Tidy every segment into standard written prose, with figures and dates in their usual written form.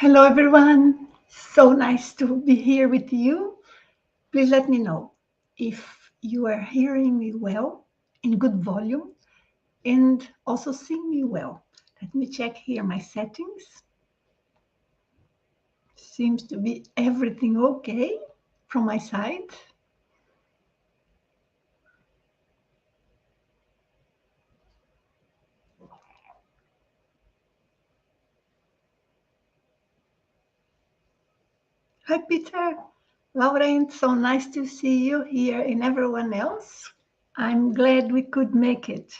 Hello, everyone. So nice to be here with you. Please let me know if you are hearing me well in good volume and also seeing me well. Let me check here my settings. Seems to be everything okay from my side. Hi, Peter. Laurent, so nice to see you here and everyone else. I'm glad we could make it.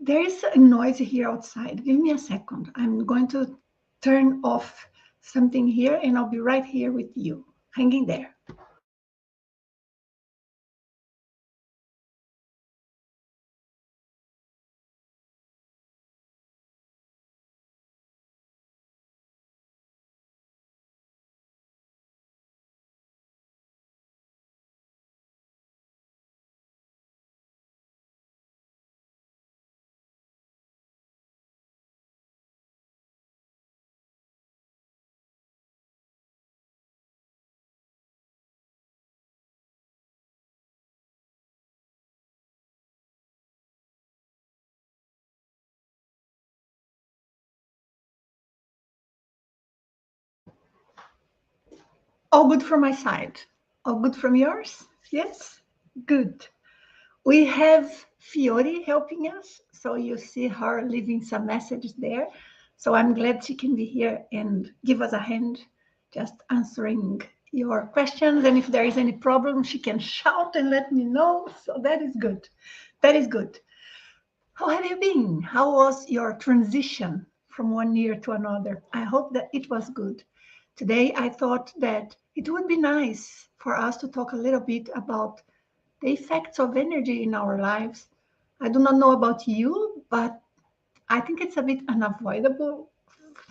There is a noise here outside. Give me a second. I'm going to turn off something here and I'll be right here with you. Hanging there. All good from my side. All good from yours? Yes? Good. We have Fiore helping us. So you see her leaving some messages there. So I'm glad she can be here and give us a hand just answering your questions. And if there is any problem, she can shout and let me know. So that is good. That is good. How have you been? How was your transition from one year to another? I hope that it was good. Today, I thought that it would be nice for us to talk a little bit about the effects of energy in our lives. I do not know about you, but I think it's a bit unavoidable,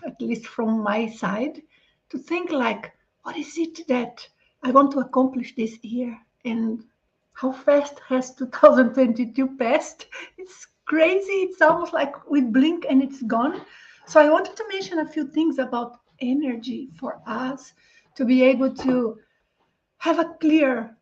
at least from my side, to think like, what is it that I want to accomplish this year? And how fast has 2022 passed? It's crazy. It's almost like we blink and it's gone. So I wanted to mention a few things about energy for us to be able to have a clearer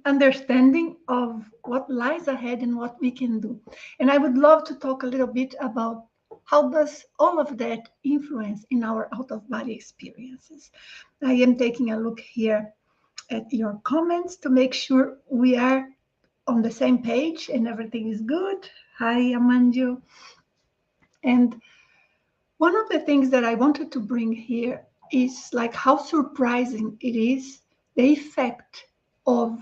understanding of what lies ahead and what we can do. And I would love to talk a little bit about how does all of that influence in our out of body experiences. I am taking a look here at your comments to make sure we are on the same page and everything is good. Hi, Amandio. And one of the things that I wanted to bring here is like how surprising it is the effect of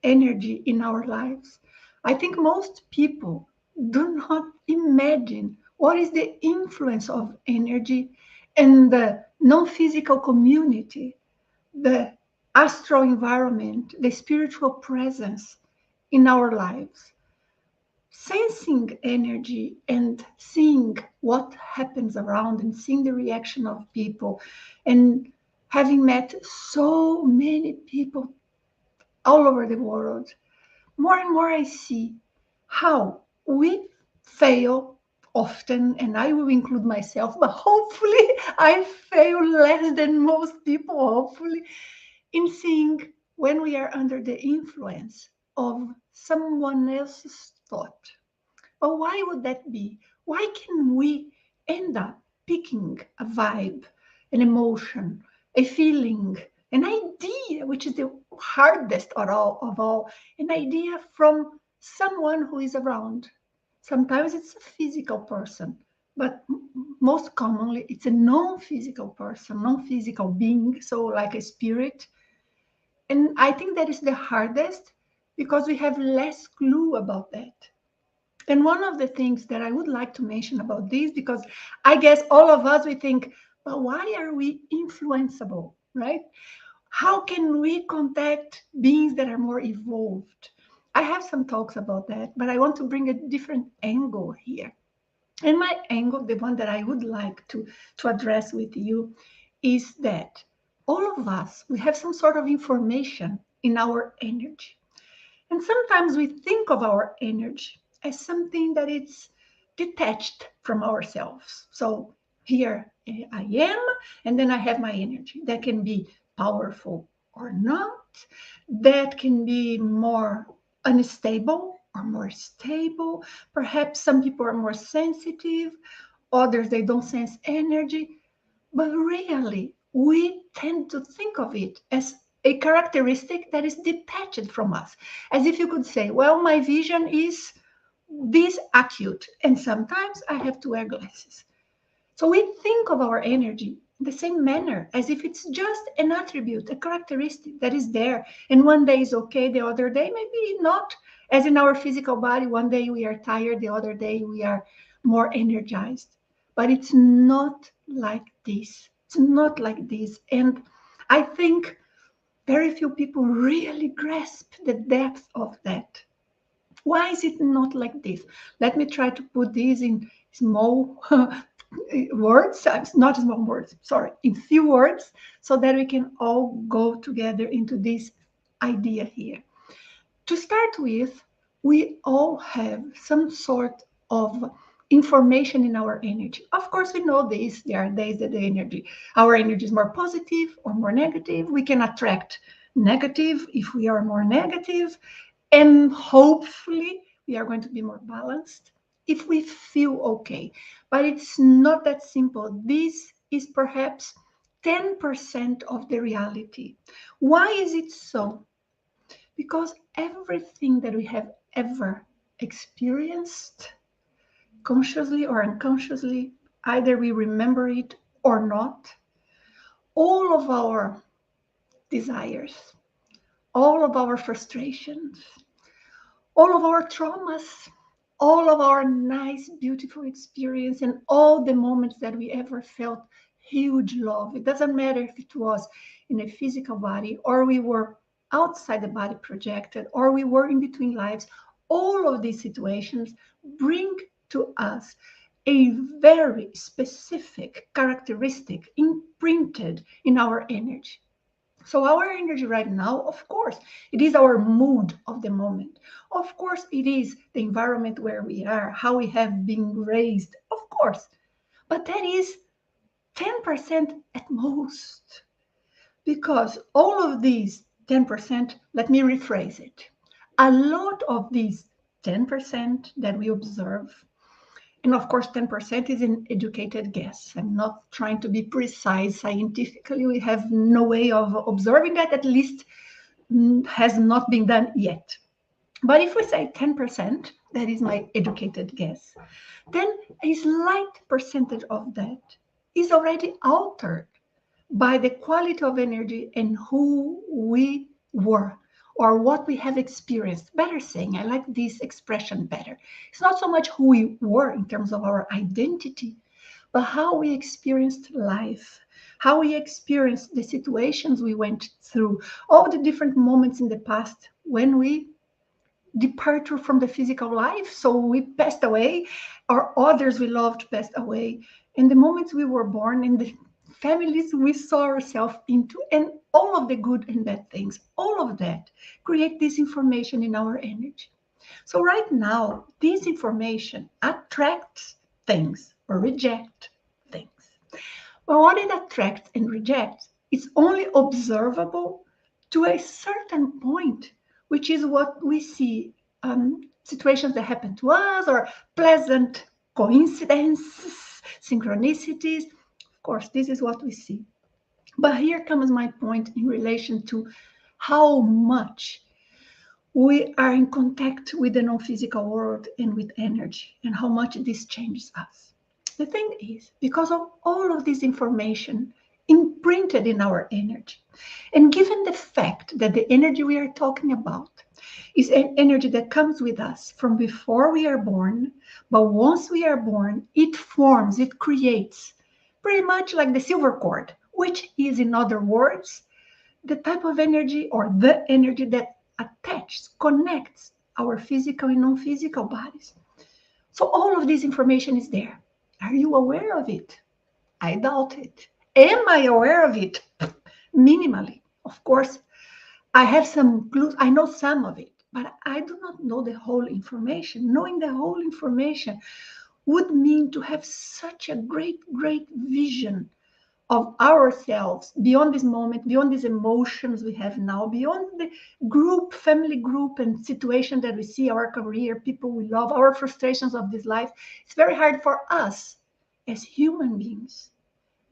energy in our lives. I think most people do not imagine what is the influence of energy in the non-physical community, the astral environment, the spiritual presence in our lives. Sensing energy and seeing what happens around and seeing the reaction of people and having met so many people all over the world, more and more I see how we fail often, and I will include myself, but hopefully I fail less than most people, hopefully, in seeing when we are under the influence of someone else's thought. But why would that be? Why can we end up picking a vibe, an emotion, a feeling, an idea, which is the hardest of all, an idea from someone who is around? Sometimes it's a physical person, but most commonly it's a non-physical person, non-physical being, so like a spirit. And I think that is the hardest because we have less clue about that. And one of the things that I would like to mention about this, because I guess all of us, we think, but why are we influenceable, right? How can we contact beings that are more evolved? I have some talks about that, but I want to bring a different angle here. And my angle, the one that I would like to address with you, is that all of us, we have some sort of information in our energy. And sometimes we think of our energy as something that it's detached from ourselves. So Here I am, and then I have my energy. That can be powerful or not. That can be more unstable or more stable. Perhaps some people are more sensitive, others they don't sense energy. But really, we tend to think of it as a characteristic that is detached from us. As if you could say, well, my vision is this acute, and sometimes I have to wear glasses. So we think of our energy in the same manner as if it's just an attribute, a characteristic that is there. And one day is okay, the other day maybe not. As in our physical body, one day we are tired, the other day we are more energized. But it's not like this. It's not like this. And I think very few people really grasp the depth of that. Why is it not like this? Let me try to put this in small words, not small words, sorry, in few words, so that we can all go together into this idea here. To start with, we all have some sort of information in our energy. Of course, we know this. There are days that our energy is more positive or more negative. We can attract negative if we are more negative, and hopefully we are going to be more balanced if we feel okay. But it's not that simple. This is perhaps 10% of the reality. Why is it so? Because everything that we have ever experienced, consciously or unconsciously, either we remember it or not, all of our desires, all of our frustrations, all of our traumas, all of our nice, beautiful experience, and all the moments that we ever felt huge love. It doesn't matter if it was in a physical body, or we were outside the body projected, or we were in between lives. All of these situations bring to us a very specific characteristic imprinted in our energy. So our energy right now, of course, it is our mood of the moment. Of course, it is the environment where we are, how we have been raised, of course. But that is 10% at most. Because all of these 10%, let me rephrase it. A lot of these 10% that we observe, and of course, 10% is an educated guess. I'm not trying to be precise scientifically. We have no way of observing that, at least has not been done yet. But if we say 10%, that is my educated guess, then a slight percentage of that is already altered by the quality of energy and who we were or what we have experienced. Better saying, I like this expression better. It's not so much who we were in terms of our identity, but how we experienced life, how we experienced the situations we went through, all the different moments in the past when we departure from the physical life. So we passed away, or others we loved passed away, and the moments we were born, and the families we saw ourselves into, and all of the good and bad things, all of that create this information in our energy. So right now, this information attracts things or rejects things. Well, what it attracts and rejects is only observable to a certain point, which is what we see, situations that happen to us, or pleasant coincidences, synchronicities. Of course, this is what we see. But here comes my point in relation to how much we are in contact with the non-physical world and with energy, and how much this changes us. The thing is, because of all of this information imprinted in our energy, and given the fact that the energy we are talking about is an energy that comes with us from before we are born, but once we are born, it forms, it creates, pretty much like the silver cord, which is, in other words, the type of energy or the energy that attaches, connects our physical and non-physical bodies. So all of this information is there. Are you aware of it? I doubt it. Am I aware of it? Minimally. Of course, I have some clues. I know some of it, but I do not know the whole information. Knowing the whole information would mean to have such a great, great vision of ourselves beyond this moment, beyond these emotions we have now, beyond the group, family group and situation that we see, our career, people we love, our frustrations of this life. It's very hard for us as human beings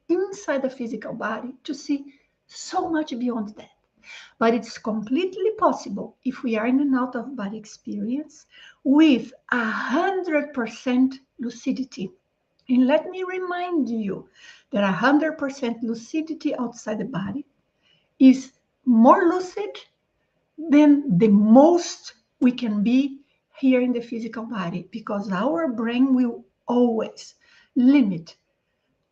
inside the physical body to see so much beyond that. But it's completely possible if we are in an out-of-body experience with 100% lucidity. And let me remind you that 100% lucidity outside the body is more lucid than the most we can be here in the physical body, because our brain will always limit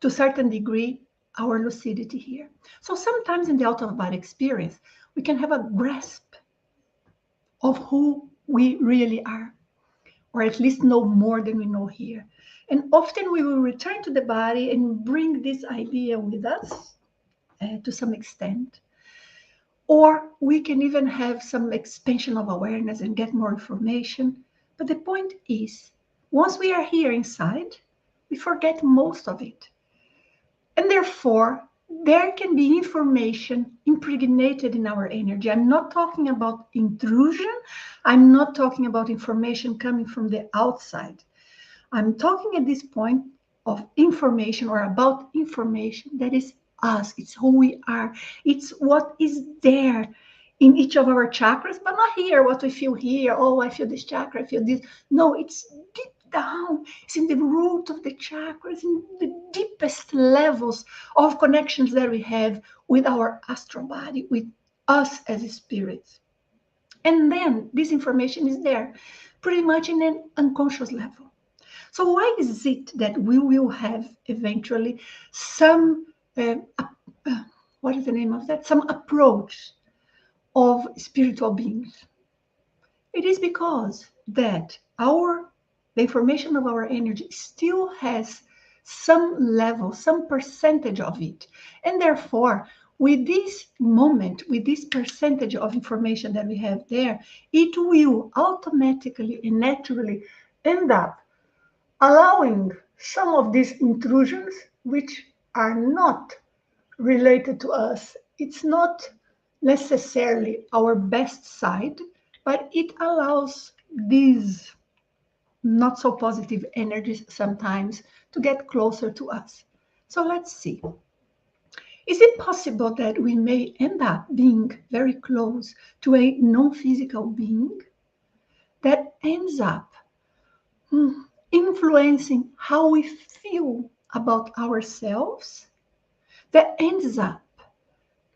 to a certain degree our lucidity here. So sometimes in the out-of-body experience, we can have a grasp of who we really are, or at least know more than we know here. And often we will return to the body and bring this idea with us to some extent. Or we can even have some expansion of awareness and get more information. But the point is, once we are here inside, we forget most of it. And therefore, there can be information impregnated in our energy. I'm not talking about intrusion. I'm not talking about information coming from the outside. I'm talking at this point of information, or about information that is us. It's who we are. It's what is there in each of our chakras, but not here, what we feel here. Oh, I feel this chakra, I feel this. No, it's deep down. It's in the root of the chakras, in the deepest levels of connections that we have with our astral body, with us as spirits. And then this information is there pretty much in an unconscious level. So why is it that we will have eventually some, what is the name of that? Some approach of spiritual beings? It is because that the information of our energy still has some level, some percentage of it. And therefore, with this moment, with this percentage of information that we have there, it will automatically and naturally end up allowing some of these intrusions, which are not related to us. It's not necessarily our best side, but it allows these not so positive energies sometimes to get closer to us. So let's see. Is it possible that we may end up being very close to a non-physical being that ends up influencing how we feel about ourselves, that ends up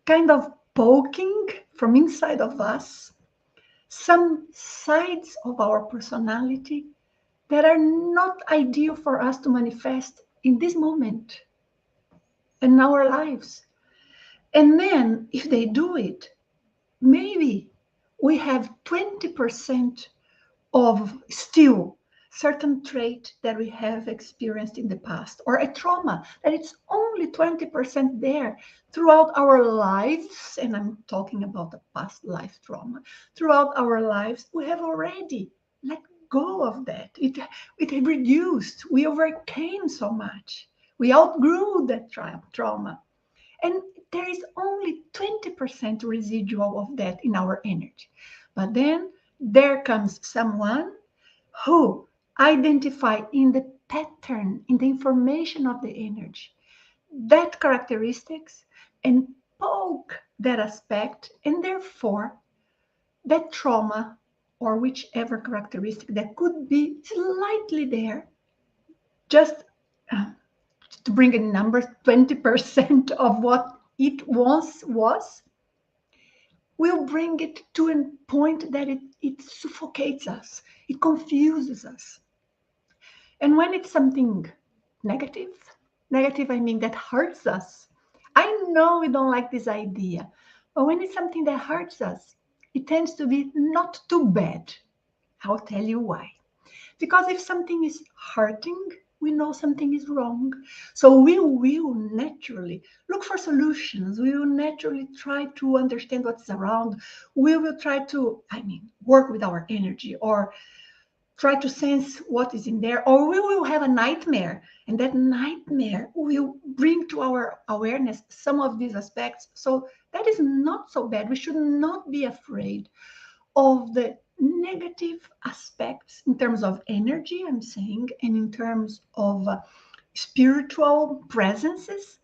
kind of poking from inside of us some sides of our personality that are not ideal for us to manifest in this moment in our lives? And then if they do it, maybe we have 20% of still certain trait that we have experienced in the past, or a trauma that it's only 20% there throughout our lives. And I'm talking about a past life trauma. Throughout our lives, we have already let go of that. It reduced. We overcame so much. We outgrew that trauma. And there is only 20% residual of that in our energy. But then there comes someone who identify in the pattern, in the information of the energy, that characteristics, and poke that aspect, and therefore that trauma or whichever characteristic that could be slightly there, just to bring in numbers, 20% of what it once was, will bring it to a point that it suffocates us, it confuses us. And when it's something negative I mean that hurts us. I know we don't like this idea, but when it's something that hurts us, it tends to be not too bad. I'll tell you why. Because if something is hurting, we know something is wrong. So we will naturally look for solutions. We will naturally try to understand what's around. We will try to, work with our energy, or try to sense what is in there, or we will have a nightmare, and that nightmare will bring to our awareness some of these aspects. So that is not so bad. We should not be afraid of the negative aspects in terms of energy, I'm saying, and in terms of spiritual presences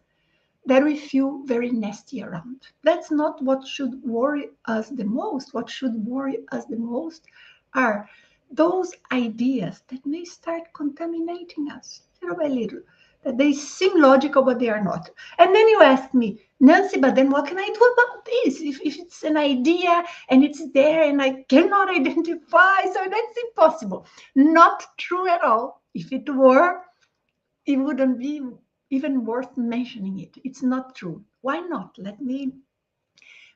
that we feel very nasty around. That's not what should worry us the most. What should worry us the most are those ideas that may start contaminating us little by little, that they seem logical, but they are not. And then you ask me, Nancy, but then what can I do about this? If it's an idea and it's there and I cannot identify, so that's impossible. Not true at all. If it were, it wouldn't be even worth mentioning it. It's not true. Why not? Let me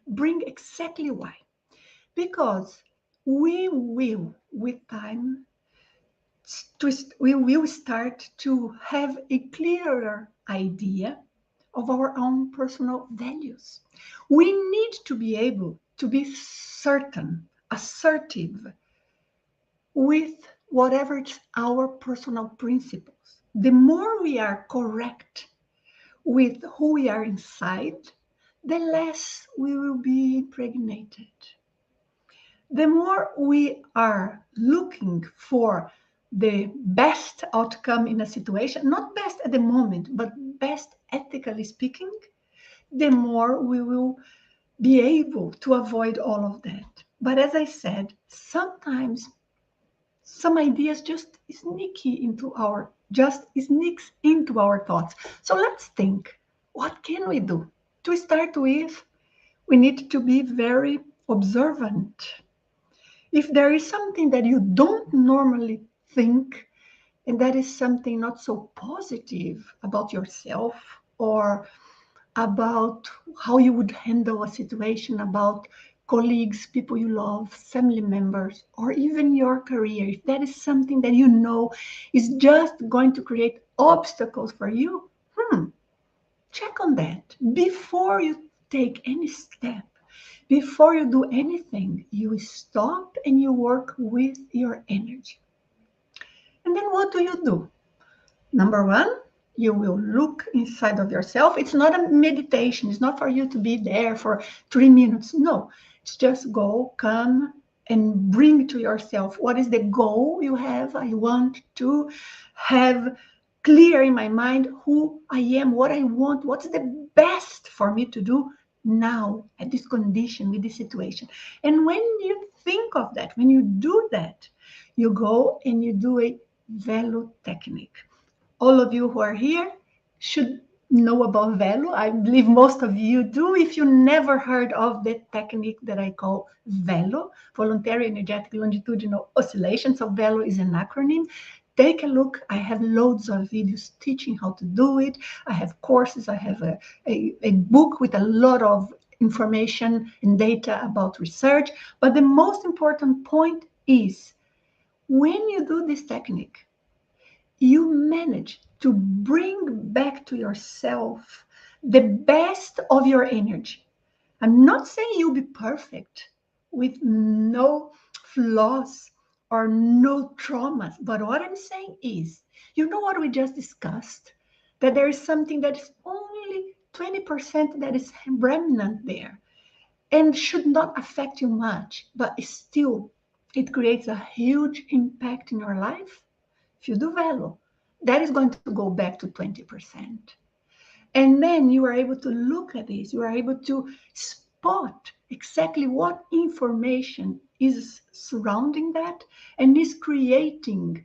bring exactly why. Because we will, with time, we will start to have a clearer idea of our own personal values. We need to be able to be certain, assertive with whatever is our personal principles. The more we are correct with who we are inside, the less we will be impregnated. The more we are looking for the best outcome in a situation, not best at the moment, but best ethically speaking, the more we will be able to avoid all of that. But as I said, sometimes some ideas just sneaks into our thoughts. So let's think, what can we do? To start with, we need to be very observant. If there is something that you don't normally think, and that is something not so positive about yourself or about how you would handle a situation, about colleagues, people you love, family members, or even your career, if that is something that you know is just going to create obstacles for you, check on that before you take any step. Before you do anything, you stop and you work with your energy. And then what do? Number one, you will look inside of yourself. It's not a meditation. It's not for you to be there for 3 minutes. No, it's just go, come, and bring to yourself what is the goal you have. I want to have clear in my mind who I am, what I want, what's the best for me to do now at this condition, with this situation. And when you think of that, when you do that, you go and you do a Velo technique. All of you who are here should know about Velo. I believe most of you do. If you never heard of the technique that I call Velo, Voluntary Energetic Longitudinal Oscillation, so Velo is an acronym. Take a look. I have loads of videos teaching how to do it. I have courses. I have a book with a lot of information and data about research. But the most important point is when you do this technique, you manage to bring back to yourself the best of your energy. I'm not saying you'll be perfect with no flaws or no traumas, but what I'm saying is, you know what we just discussed? That there is something that is only 20% that is remnant there and should not affect you much, but still it creates a huge impact in your life. If you do Velo, that is going to go back to 20%. And then you are able to look at this, you are able to spot exactly what information is surrounding that and is creating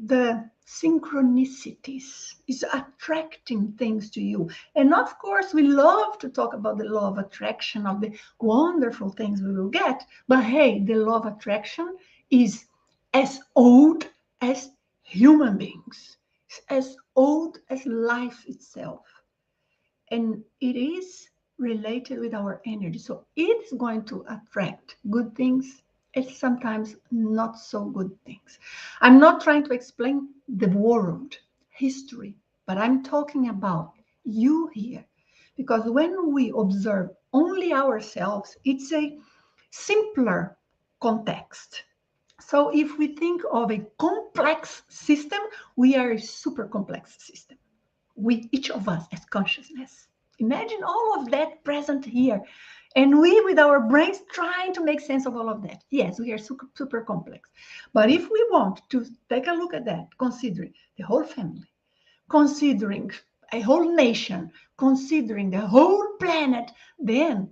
the synchronicities, is attracting things to you. And of course, we love to talk about the law of attraction, of the wonderful things we will get. But hey, the law of attraction is as old as human beings, it's as old as life itself. And it is related with our energy. So it is going to attract good things and sometimes not so good things. I'm not trying to explain the world, history, but I'm talking about you here. Because when we observe only ourselves, it's a simpler context. So if we think of a complex system, we are a super complex system. We, each of us as consciousness. Imagine all of that present here. And we, with our brains, trying to make sense of all of that. Yes, we are super, super complex. But if we want to take a look at that, considering the whole family, considering a whole nation, considering the whole planet, then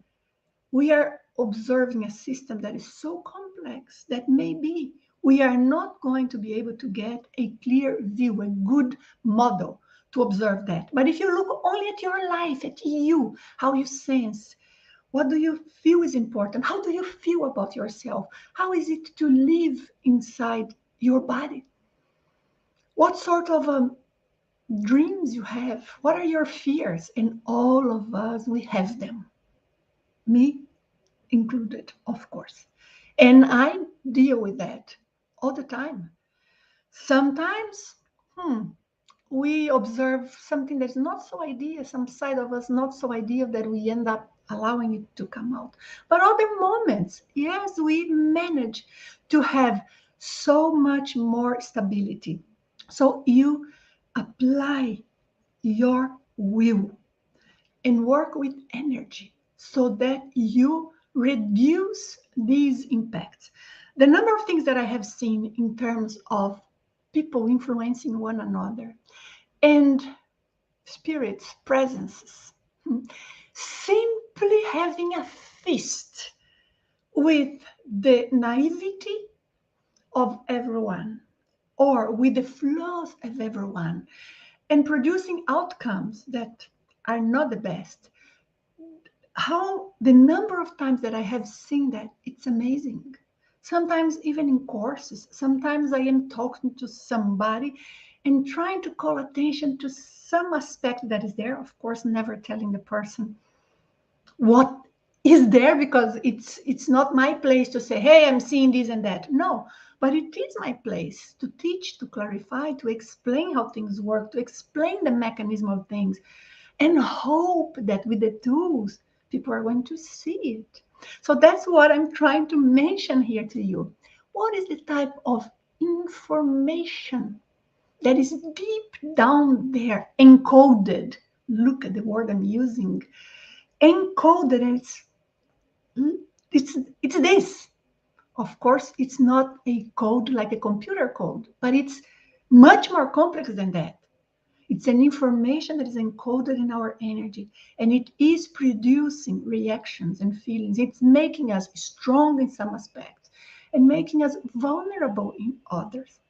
we are observing a system that is so complex that maybe we are not going to be able to get a clear view, a good model to observe that. But if you look only at your life, at you, how you sense, what do you feel is important? How do you feel about yourself? How is it to live inside your body? What sort of dreams you have? What are your fears? And all of us, we have them. Me included, of course. And I deal with that all the time. Sometimes we observe something that's not so ideal, some side of us not so ideal that we end up allowing it to come out. But other moments, yes, we manage to have so much more stability. So you apply your will and work with energy so that you reduce these impacts. The number of things that I have seen in terms of people influencing one another and spirits, presences, simply having a feast with the naivety of everyone or with the flaws of everyone and producing outcomes that are not the best. How the number of times that I have seen that, it's amazing. Sometimes even in courses, sometimes I am talking to somebody and trying to call attention to some aspect that is there, of course, never telling the person what is there, because it's not my place to say, hey, I'm seeing this and that. No, but it is my place to teach, to clarify, to explain how things work, to explain the mechanism of things, and hope that with the tools, people are going to see it. So that's what I'm trying to mention here to you. What is the type of information that is deep down there, encoded? Look at the word I'm using. Encoded, and it's this. Of course, it's not a code like a computer code, but it's much more complex than that. It's an information that is encoded in our energy, and it is producing reactions and feelings. It's making us strong in some aspects and making us vulnerable in others.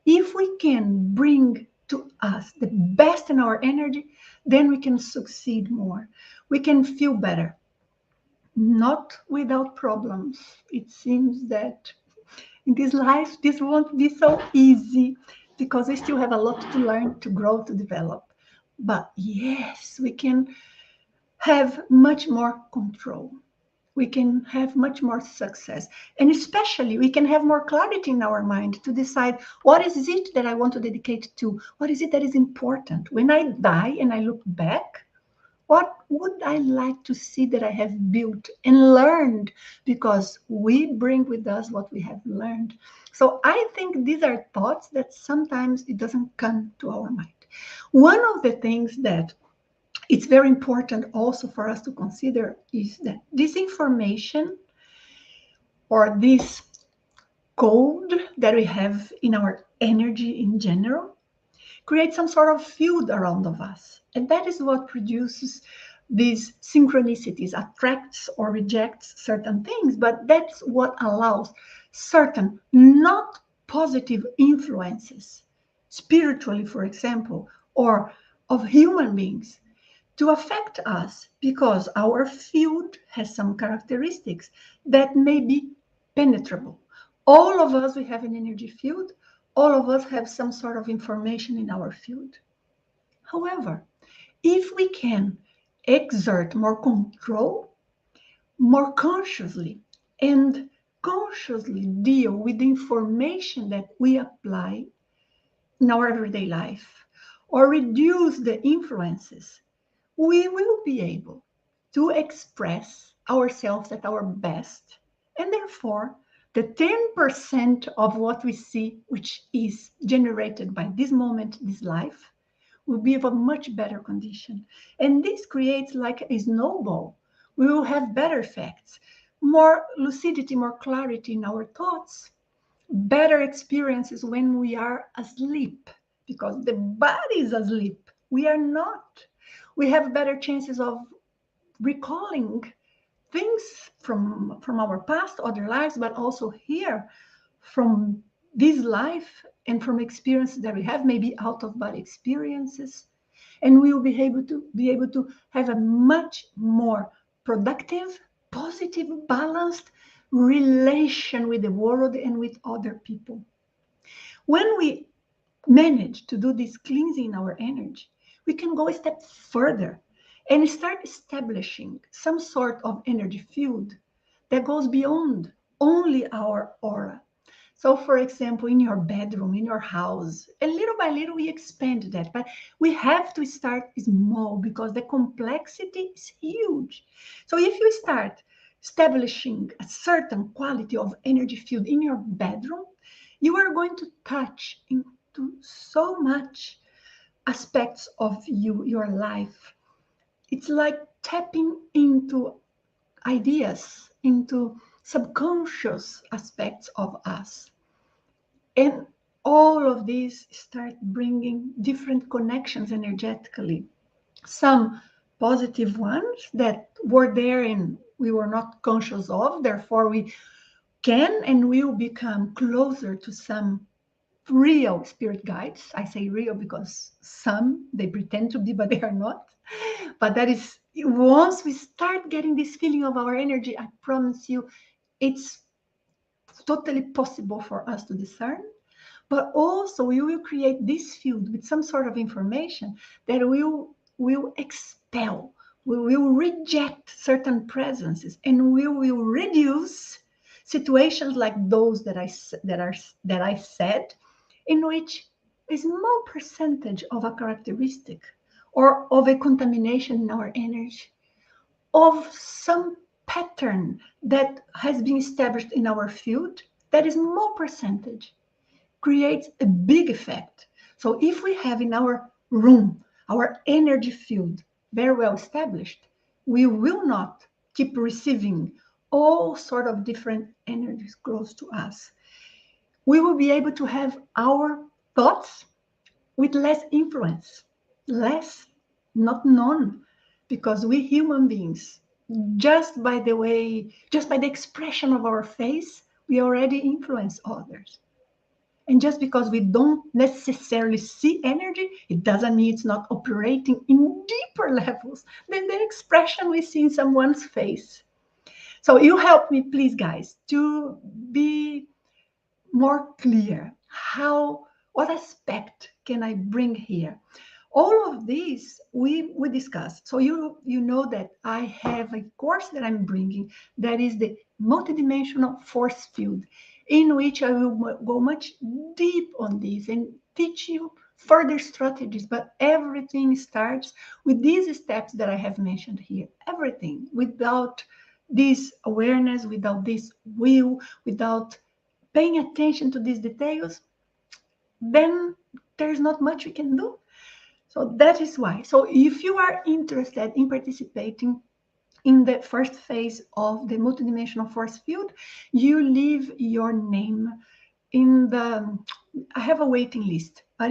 If we can bring to us the best in our energy, then we can succeed more. We can feel better, not without problems. It seems that in this life, this won't be so easy because we still have a lot to learn, to grow, to develop. But yes, we can have much more control. We can have much more success. And especially, we can have more clarity in our mind to decide what is it that I want to dedicate to? What is it that is important? When I die and I look back, what would I like to see that I have built and learned? Because we bring with us what we have learned. So I think these are thoughts that sometimes it doesn't come to our mind. One of the things that it's very important also for us to consider is that this information or this code that we have in our energy in general create some sort of field around of us. And that is what produces these synchronicities, attracts or rejects certain things, but that's what allows certain not positive influences, spiritually, for example, or of human beings, to affect us because our field has some characteristics that may be penetrable. All of us, we have an energy field. All of us have some sort of information in our field. However, if we can exert more control, more consciously, and consciously deal with the information that we apply in our everyday life, or reduce the influences, we will be able to express ourselves at our best, and therefore the 10% of what we see, which is generated by this moment, this life, will be of a much better condition. And this creates like a snowball. We will have better effects, more lucidity, more clarity in our thoughts, better experiences when we are asleep, because the body is asleep. We are not. We have better chances of recalling things from our past, other lives, but also here from this life and from experiences that we have, maybe out of body experiences. And we will be able to have a much more productive, positive, balanced relation with the world and with other people. When we manage to do this cleansing our energy, we can go a step further and start establishing some sort of energy field that goes beyond only our aura. So, for example, in your bedroom, in your house, and little by little we expand that, but we have to start small because the complexity is huge. So, if you start establishing a certain quality of energy field in your bedroom, you are going to touch into so much aspects of you, your life. It's like tapping into ideas, into subconscious aspects of us. And all of these start bringing different connections energetically. Some positive ones that were there and we were not conscious of, therefore we can and will become closer to some real spirit guides. I say real because some they pretend to be, but they are not. But that is, once we start getting this feeling of our energy, I promise you, it's totally possible for us to discern. But also we will create this field with some sort of information that will expel, we will reject certain presences, and we will reduce situations like those that I said, in which a small percentage of a characteristic or of a contamination in our energy, of some pattern that has been established in our field, that is small percentage creates a big effect. So if we have in our room our energy field very well established, we will not keep receiving all sort of different energies close to us. We will be able to have our thoughts with less influence, less, not none, because we human beings, just by the expression of our face, we already influence others. And just because we don't necessarily see energy, it doesn't mean it's not operating in deeper levels than the expression we see in someone's face. So you help me, please, guys, to be more clear. What aspect can I bring here? All of these we discuss. So you know that I have a course that I'm bringing that is the multidimensional force field, in which I will go much deep on this and teach you further strategies. But everything starts with these steps that I have mentioned here. Everything. Without this awareness, without this will, without paying attention to these details, then there's not much we can do. So that is why. So if you are interested in participating in the first phase of the multidimensional force field, you leave your name in I have a waiting list, but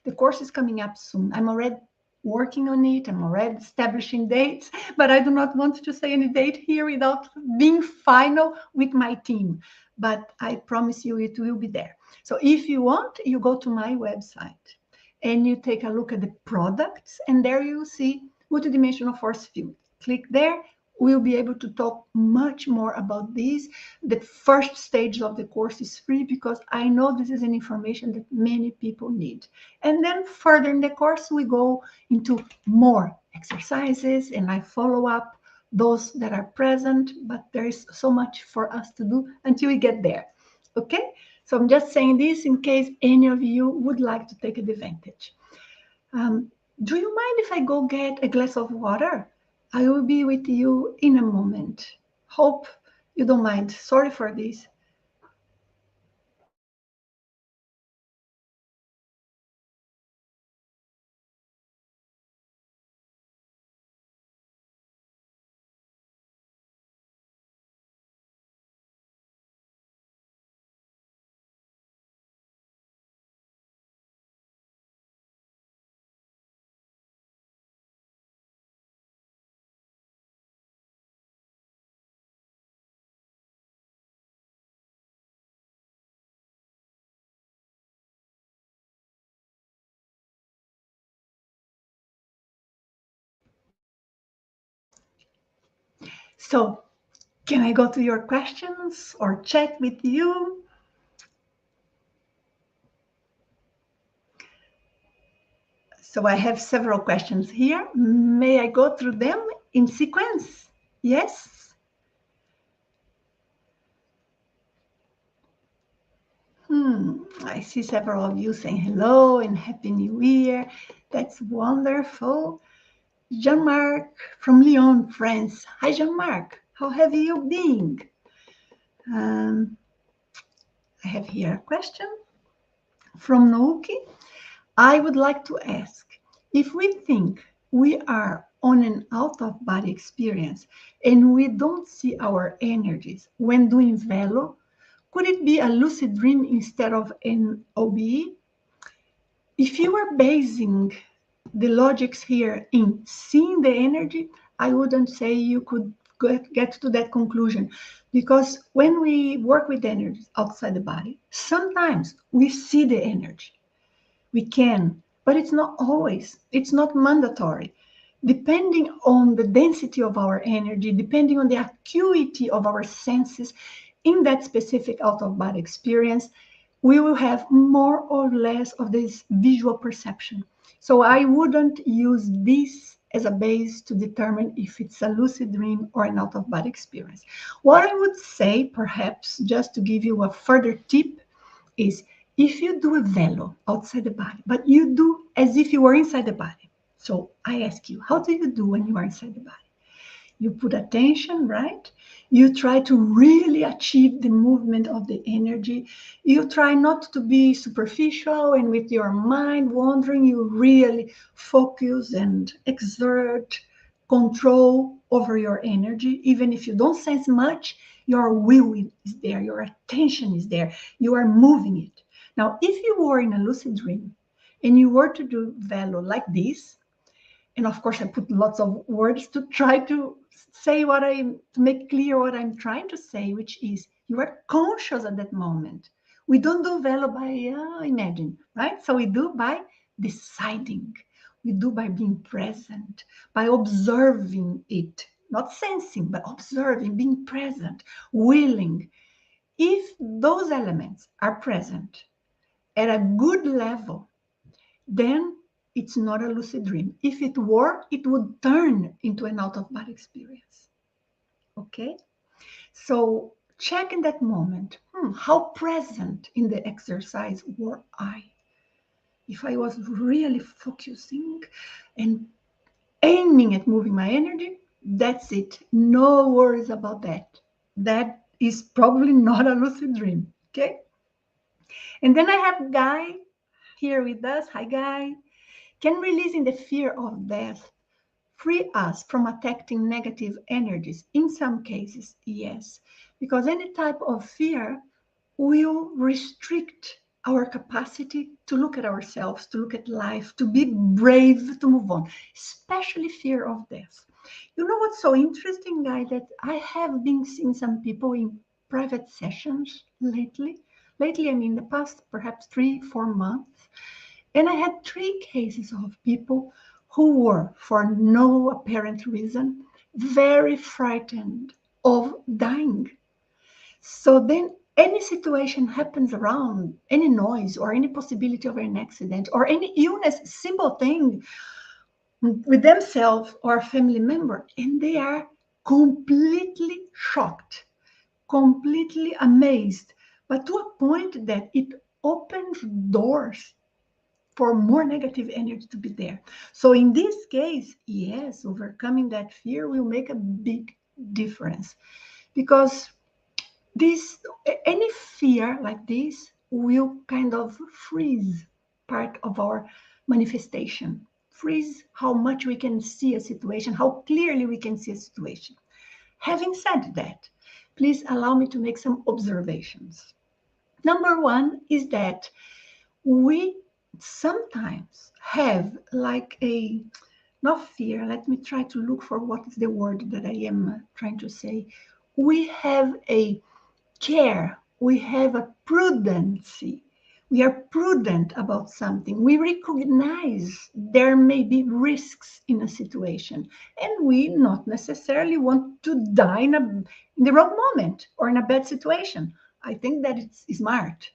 the course is coming up soon. I'm already working on it. I'm already establishing dates, but I do not want to say any date here without being final with my team. But I promise you it will be there. So if you want, you go to my website and you take a look at the products, and there you see multidimensional force field. Click there. We'll be able to talk much more about this. The first stage of the course is free because I know this is an information that many people need. And then further in the course, we go into more exercises and I follow up those that are present, but there is so much for us to do until we get there. Okay? So I'm just saying this in case any of you would like to take advantage. Do you mind if I go get a glass of water? I will be with you in a moment. Hope you don't mind. Sorry for this. So, can I go to your questions or chat with you? So I have several questions here. May I go through them in sequence? Yes? I see several of you saying hello and Happy New Year. That's wonderful. Jean-Marc from Lyon, France. Hi, Jean-Marc. How have you been? Um, I have here a question from Nouki. I would like to ask, if we think we are on an out-of-body experience and we don't see our energies when doing Velo, could it be a lucid dream instead of an OBE? If you are basing the logics here in seeing the energy, I wouldn't say you could get to that conclusion, because when we work with energies outside the body, sometimes we see the energy. We can, but it's not always. It's not mandatory. Depending on the density of our energy, depending on the acuity of our senses in that specific out of body experience, we will have more or less of this visual perception. So I wouldn't use this as a base to determine if it's a lucid dream or an out of body experience. What I would say, perhaps, just to give you a further tip, is if you do a velo outside the body, but you do as if you were inside the body. So I ask you, how do you do when you are inside the body? You put attention, right? You try to really achieve the movement of the energy. You try not to be superficial and with your mind wandering. You really focus and exert control over your energy. Even if you don't sense much, your will is there, your attention is there, you are moving it. Now, if you were in a lucid dream and you were to do Velo like this, and of course I put lots of words to try to say to make clear what I'm trying to say, which is you are conscious at that moment. We don't do Velo by imagine, right? So we do by deciding. We do by being present, by observing it, not sensing, but observing, being present, willing. If those elements are present at a good level, then it's not a lucid dream. If it were, it would turn into an out-of-body experience. Okay? So check in that moment, how present in the exercise were I? If I was really focusing and aiming at moving my energy, that's it. No worries about that. That is probably not a lucid dream. Okay? And then I have Guy here with us. Hi, Guy. Can releasing the fear of death free us from attacking negative energies? In some cases, yes, because any type of fear will restrict our capacity to look at ourselves, to look at life, to be brave, to move on, especially fear of death. You know what's so interesting, Guy, that I have been seeing some people in private sessions lately. Lately, I mean the past perhaps 3-4 months. And I had 3 cases of people who were, for no apparent reason, very frightened of dying. So then any situation happens around, any noise or any possibility of an accident or any illness, simple thing with themselves or a family member, and they are completely shocked, completely amazed, but to a point that it opens doors for more negative energy to be there. So in this case, yes, overcoming that fear will make a big difference, because this any fear like this will kind of freeze part of our manifestation, freeze how much we can see a situation, how clearly we can see a situation. Having said that, please allow me to make some observations. Number one is that we sometimes have like a, not fear, let me try to look for what is the word that I am trying to say. We have a care, we have a prudency, We are prudent about something. We recognize there may be risks in a situation, and we not necessarily want to die in the wrong moment or in a bad situation. I think that it's smart.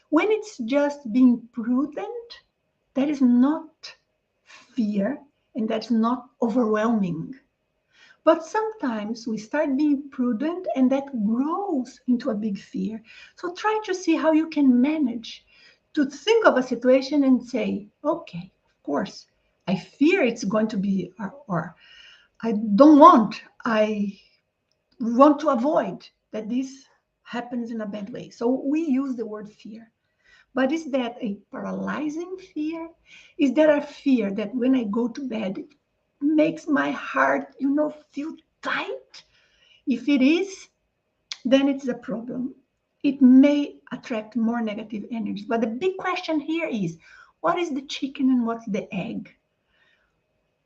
When it's just being prudent, that is not fear and that's not overwhelming. But sometimes we start being prudent and that grows into a big fear. So try to see how you can manage to think of a situation and say, okay, of course, I fear it's going to be, or I don't want, I want to avoid that this happens in a bad way. So we use the word fear. But is that a paralyzing fear? Is there a fear that when I go to bed, it makes my heart, feel tight? If it is, then it's a problem. It may attract more negative energy. But the big question here is, what is the chicken and what's the egg?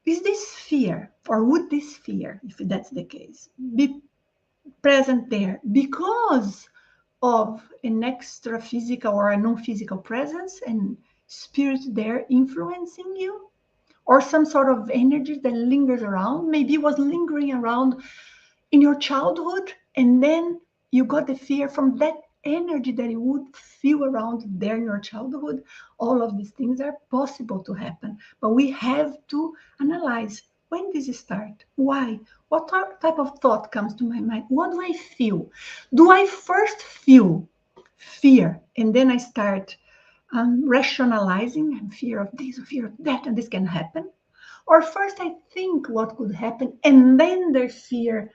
Is this fear, or would this fear, if that's the case, be present there because of an extra physical or a non-physical presence and spirit there influencing you, or some sort of energy that lingers around, maybe was lingering around in your childhood, and then you got the fear from that energy that you would feel around there in your childhood. All of these things are possible to happen, but we have to analyze, when does it start? Why? What type of thought comes to my mind? What do I feel? Do I first feel fear and then I start rationalizing, and fear of this, fear of that, and this can happen? Or first I think what could happen and then the fear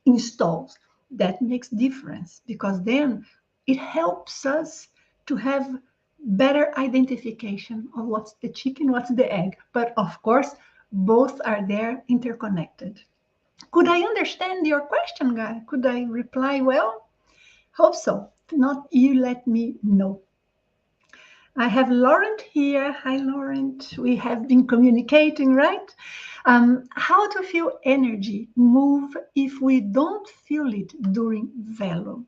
installs? That makes difference, because then it helps us to have better identification of what's the chicken, what's the egg. But of course, both are there interconnected. Could I understand your question, Guy? Could I reply well? Hope so. If not, you let me know. I have Laurent here. Hi, Laurent. We have been communicating, right? How to feel energy move if we don't feel it during Velo.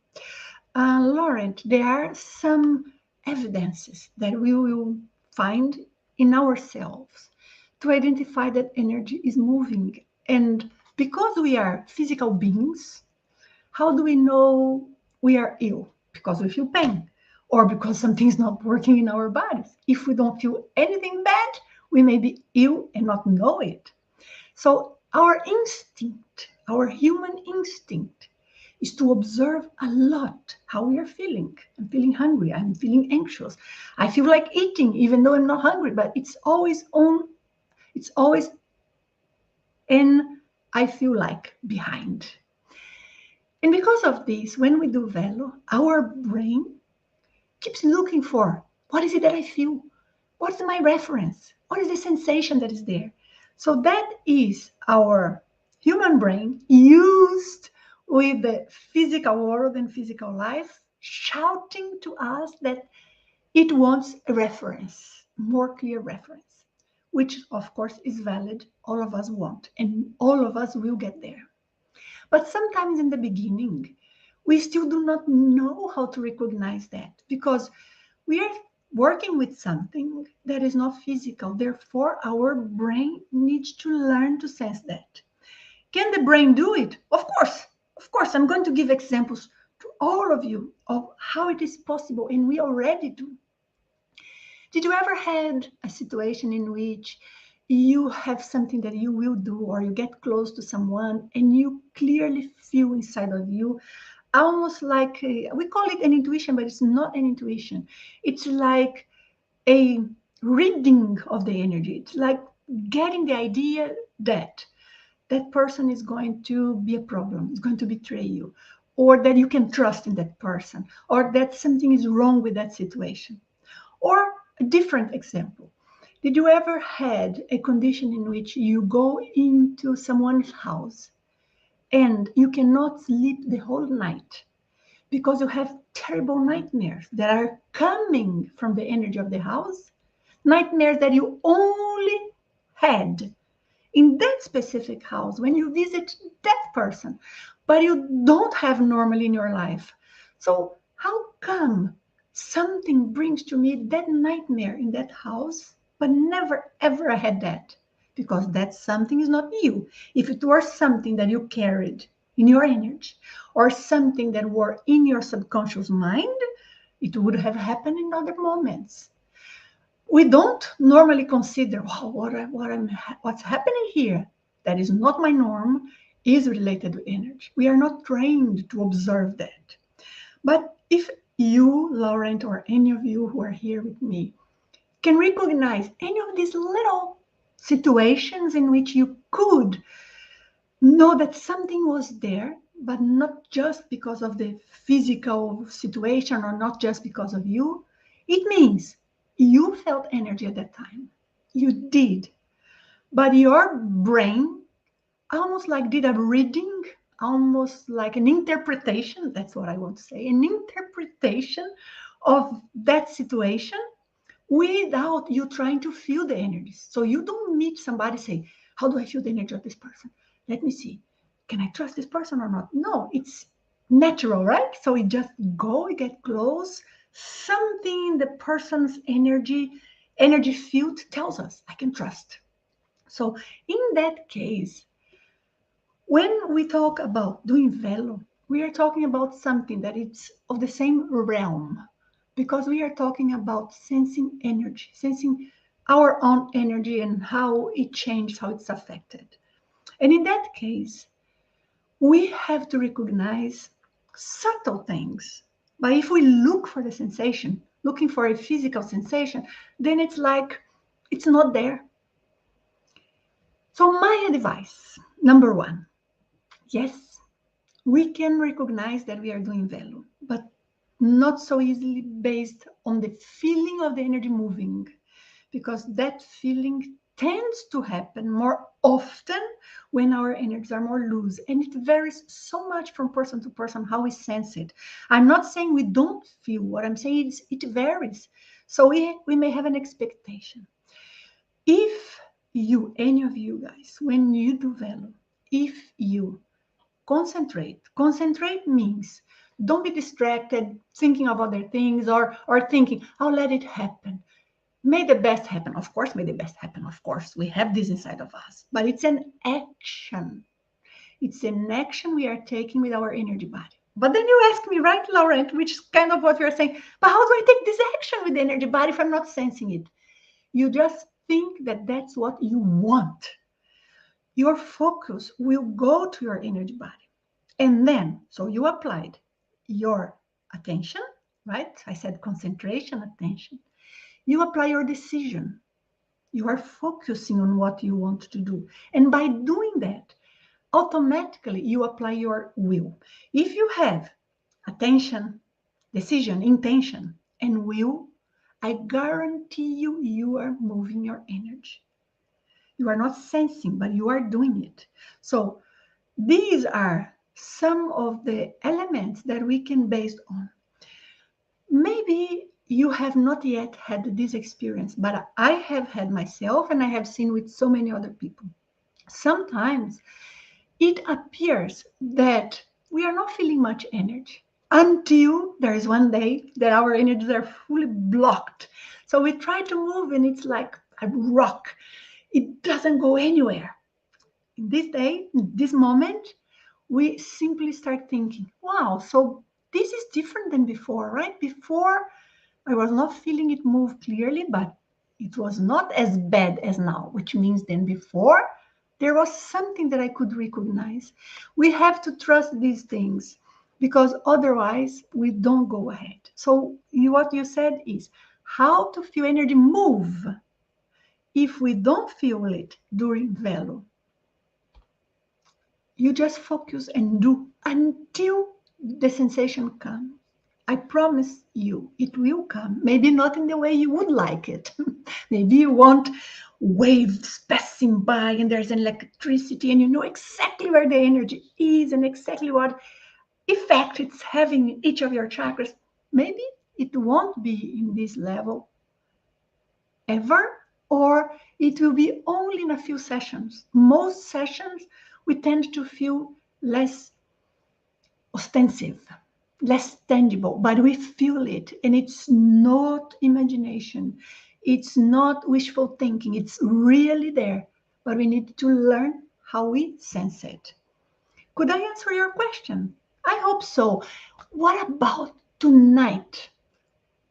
Laurent, there are some evidences that we will find in ourselves to identify that energy is moving. And because we are physical beings, how do we know we are ill? Because we feel pain, or because something is not working in our bodies. If we don't feel anything bad, we may be ill and not know it. So our instinct, our human instinct, is to observe a lot how we are feeling. I'm feeling hungry. I'm feeling anxious. I feel like eating, even though I'm not hungry, but it's always on. It's always in, I feel like, behind. And because of this, when we do Velo, our brain keeps looking for, what is it that I feel? What's my reference? What is the sensation that is there? So that is our human brain used with the physical world and physical life shouting to us that it wants a reference, more clear reference, which of course is valid. All of us want, and all of us will get there. But sometimes in the beginning, we still do not know how to recognize that, because we are working with something that is not physical. Therefore, our brain needs to learn to sense that. Can the brain do it? Of course. Of course, I'm going to give examples to all of you of how it is possible, and we already do. Did you ever had a situation in which you have something that you will do, or you get close to someone and you clearly feel inside of you, almost like we call it an intuition, but it's not an intuition. It's like a reading of the energy. It's like getting the idea that that person is going to be a problem, is going to betray you, or that you can trust in that person, or that something is wrong with that situation. Or a different example. Did you ever had a condition in which you go into someone's house and you cannot sleep the whole night because you have terrible nightmares that are coming from the energy of the house? Nightmares that you only had in that specific house when you visit that person, but you don't have normally in your life. So how come something brings to me that nightmare in that house, but never ever I had that, because that something is not you. If it were something that you carried in your energy, or something that were in your subconscious mind, it would have happened in other moments. We don't normally consider, wow, what's happening here that is not my norm is related to energy. We are not trained to observe that. But if you, Laurent, or any of you who are here with me, can recognize any of these little situations in which you could know that something was there, but not just because of the physical situation or not just because of you, it means you felt energy at that time. You did. But your brain almost like did a reading, almost like an interpretation. That's what I want to say, an interpretation of that situation without you trying to feel the energies. So you don't meet somebody say, how do I feel the energy of this person? Let me see. Can I trust this person or not? No, it's natural, right? So we just go, we get close. Something in the person's energy field tells us I can trust. So in that case, when we talk about doing Velo, we are talking about something that is of the same realm, because we are talking about sensing energy, sensing our own energy and how it changes, how it's affected. And in that case, we have to recognize subtle things. But if we look for the sensation, looking for a physical sensation, then it's like it's not there. So my advice, number one, yes, we can recognize that we are doing Velo, but not so easily based on the feeling of the energy moving, because that feeling tends to happen more often when our energies are more loose, and it varies so much from person to person how we sense it. I'm not saying we don't feel. What I'm saying is it varies. So we may have an expectation. If you, any of you guys, when you do Velo, if you concentrate means don't be distracted thinking of other things, or thinking I'll let it happen. May the best happen. Of course, may the best happen. Of course, we have this inside of us, but it's an action. It's an action we are taking with our energy body. But then you ask me, right, Laurent, which is kind of what you're saying, but how do I take this action with the energy body if I'm not sensing it? You just think that that's what you want. Your focus will go to your energy body. And then, so you applied your attention, right? I said concentration, attention. You apply your decision. You are focusing on what you want to do. And by doing that, automatically you apply your will. If you have attention, decision, intention, and will, I guarantee you, you are moving your energy. You are not sensing, but you are doing it. So these are some of the elements that we can base on. Maybe you have not yet had this experience, but I have had myself, and I have seen with so many other people. Sometimes it appears that we are not feeling much energy until there is one day that our energies are fully blocked. So we try to move and it's like a rock. It doesn't go anywhere. In this day, in this moment, we simply start thinking, wow, so this is different than before, right? Before, I was not feeling it move clearly, but it was not as bad as now, which means then before, there was something that I could recognize. We have to trust these things, because otherwise we don't go ahead. So what you said is how to feel energy move if we don't feel it during Velo. You just focus and do until the sensation comes. I promise you, it will come. Maybe not in the way you would like it. Maybe you want waves passing by and there's an electricity and you know exactly where the energy is and exactly what effect it's having in each of your chakras. Maybe it won't be in this level ever, or it will be only in a few sessions. Most sessions, we tend to feel less ostensive. less tangible, but we feel it. And it's not imagination. It's not wishful thinking. It's really there. But we need to learn how we sense it. Could I answer your question? I hope so. What about tonight?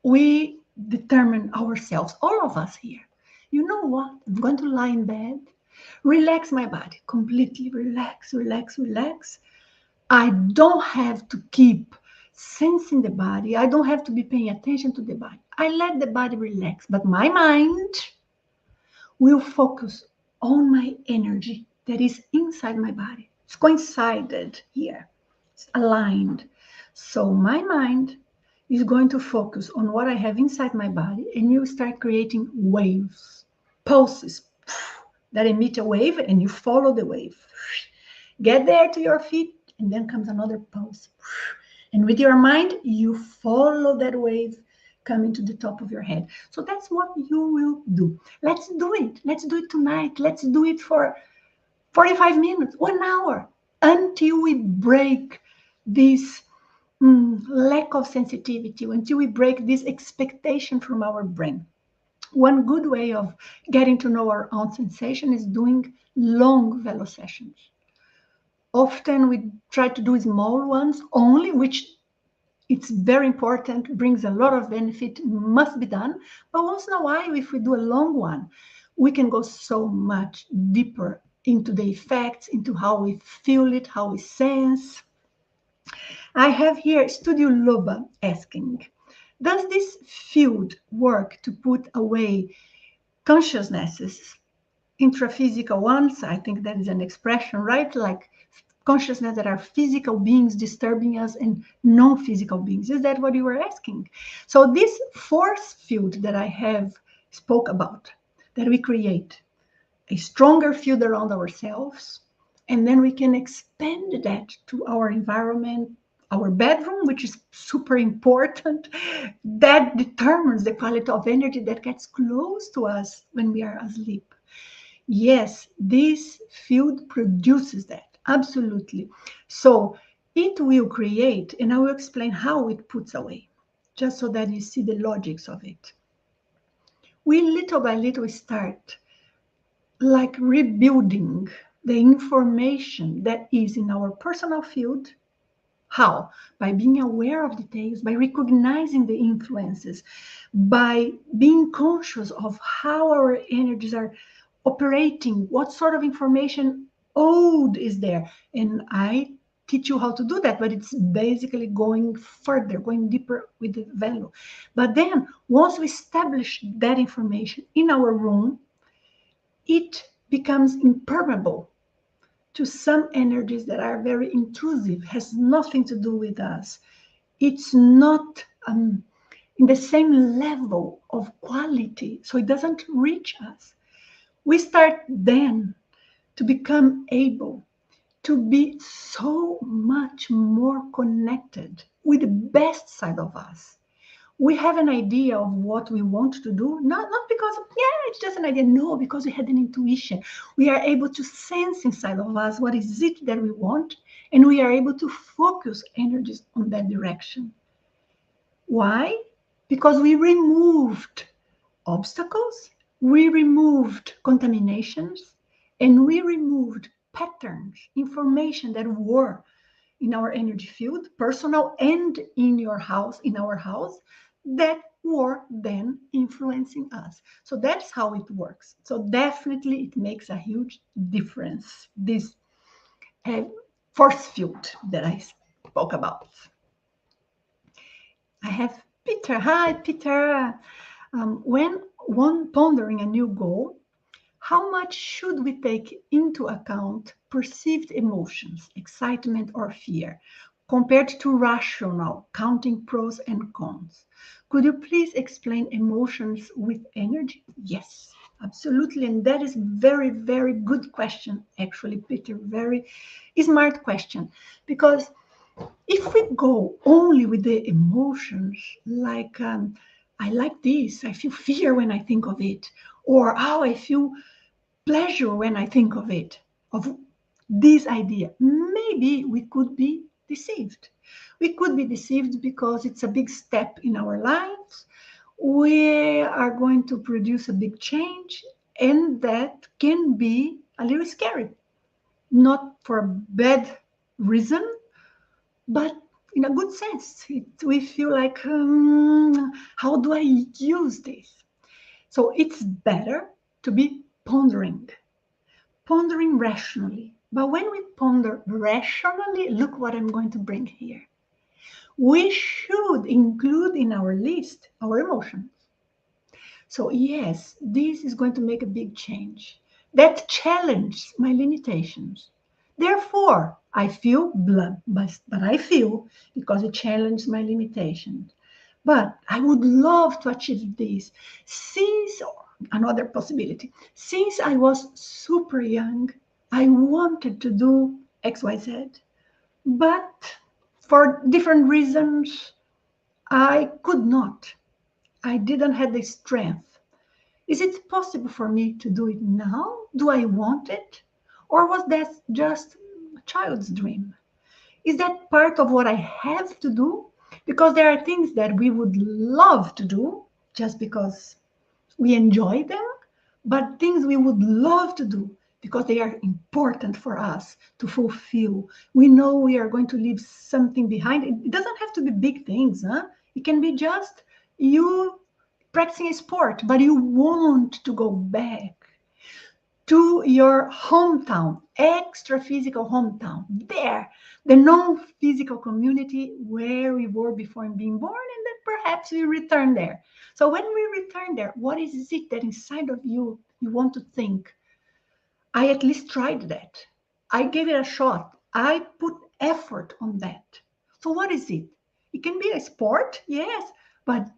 We determine ourselves, all of us here. You know what? I'm going to lie in bed, relax my body, completely relax, relax, relax. I don't have to keep sensing the body. I don't have to be paying attention to the body. I let the body relax, but my mind will focus on my energy that is inside my body. It's coincided here, it's aligned. So my mind is going to focus on what I have inside my body, and you start creating waves, pulses that emit a wave, and you follow the wave. Get there to your feet, and then comes another pulse. And with your mind, you follow that wave coming to the top of your head. So that's what you will do. Let's do it. Let's do it tonight. Let's do it for 45 minutes, 1 hour, until we break this lack of sensitivity, until we break this expectation from our brain. One good way of getting to know our own sensation is doing long Velo sessions. Often we try to do small ones only, which it's very important, brings a lot of benefit, must be done. But once in a while, if we do a long one, we can go so much deeper into the effects, into how we feel it, how we sense. I have here Studio Loba asking, does this field work to put away consciousnesses, intraphysical ones? I think that is an expression, right? Like consciousness that are physical beings disturbing us and non-physical beings. Is that what you were asking? So this force field that I have spoke about, that we create a stronger field around ourselves, and then we can expand that to our environment, our bedroom, which is super important. That determines the quality of energy that gets close to us when we are asleep. Yes, this field produces that. Absolutely. So it will create, and I will explain how it puts away, just so that you see the logics of it. We little by little start like rebuilding the information that is in our personal field. How? By being aware of details, by recognizing the influences, by being conscious of how our energies are operating, what sort of information old is there. And I teach you how to do that, but it's basically going further, going deeper with the Velo. But then once we establish that information in our room, it becomes impermeable to some energies that are very intrusive, has nothing to do with us. It's not in the same level of quality, so it doesn't reach us. We start then to become able to be so much more connected with the best side of us. We have an idea of what we want to do, not because, it's just an idea, no, because we had an intuition. We are able to sense inside of us what is it that we want, and we are able to focus energies on that direction. Why? Because we removed obstacles, we removed contaminations, and we removed patterns, information that were in our energy field, personal and in your house, in our house, that were then influencing us. So that's how it works. So definitely it makes a huge difference, this force field that I spoke about. I have Peter. Hi, Peter. When one pondering a new goal, how much should we take into account perceived emotions, excitement or fear, compared to rational, counting pros and cons? Could you please explain emotions with energy? Yes, absolutely. And that is very, very good question, actually, Peter. Very smart question. Because if we go only with the emotions, like I like this, I feel fear when I think of it, or I feel pleasure when I think of it, of this idea, maybe we could be deceived. We could be deceived because it's a big step in our lives. We are going to produce a big change, and that can be a little scary. Not for a bad reason, but in a good sense. We feel like, how do I use this? So it's better to be pondering rationally. But when we ponder rationally, look what I'm going to bring here. We should include in our list our emotions. So yes, this is going to make a big change. That challenges my limitations. Therefore, I feel blah, but I feel because it challenges my limitations. But I would love to achieve this since another possibility. Since I was super young, I wanted to do XYZ, but for different reasons, I could not. I didn't have the strength. Is it possible for me to do it now? Do I want it? Or was that just a child's dream? Is that part of what I have to do? Because there are things that we would love to do just because we enjoy them, but things we would love to do because they are important for us to fulfill. We know we are going to leave something behind. It doesn't have to be big things, huh? It can be just you practicing a sport, but you want to go back to your hometown, extra physical hometown, there, the non-physical community where we were before being born, and then perhaps we return there. So when we return there, what is it that inside of you want to think? I at least tried that. I gave it a shot. I put effort on that. So what is it? It can be a sport, yes, but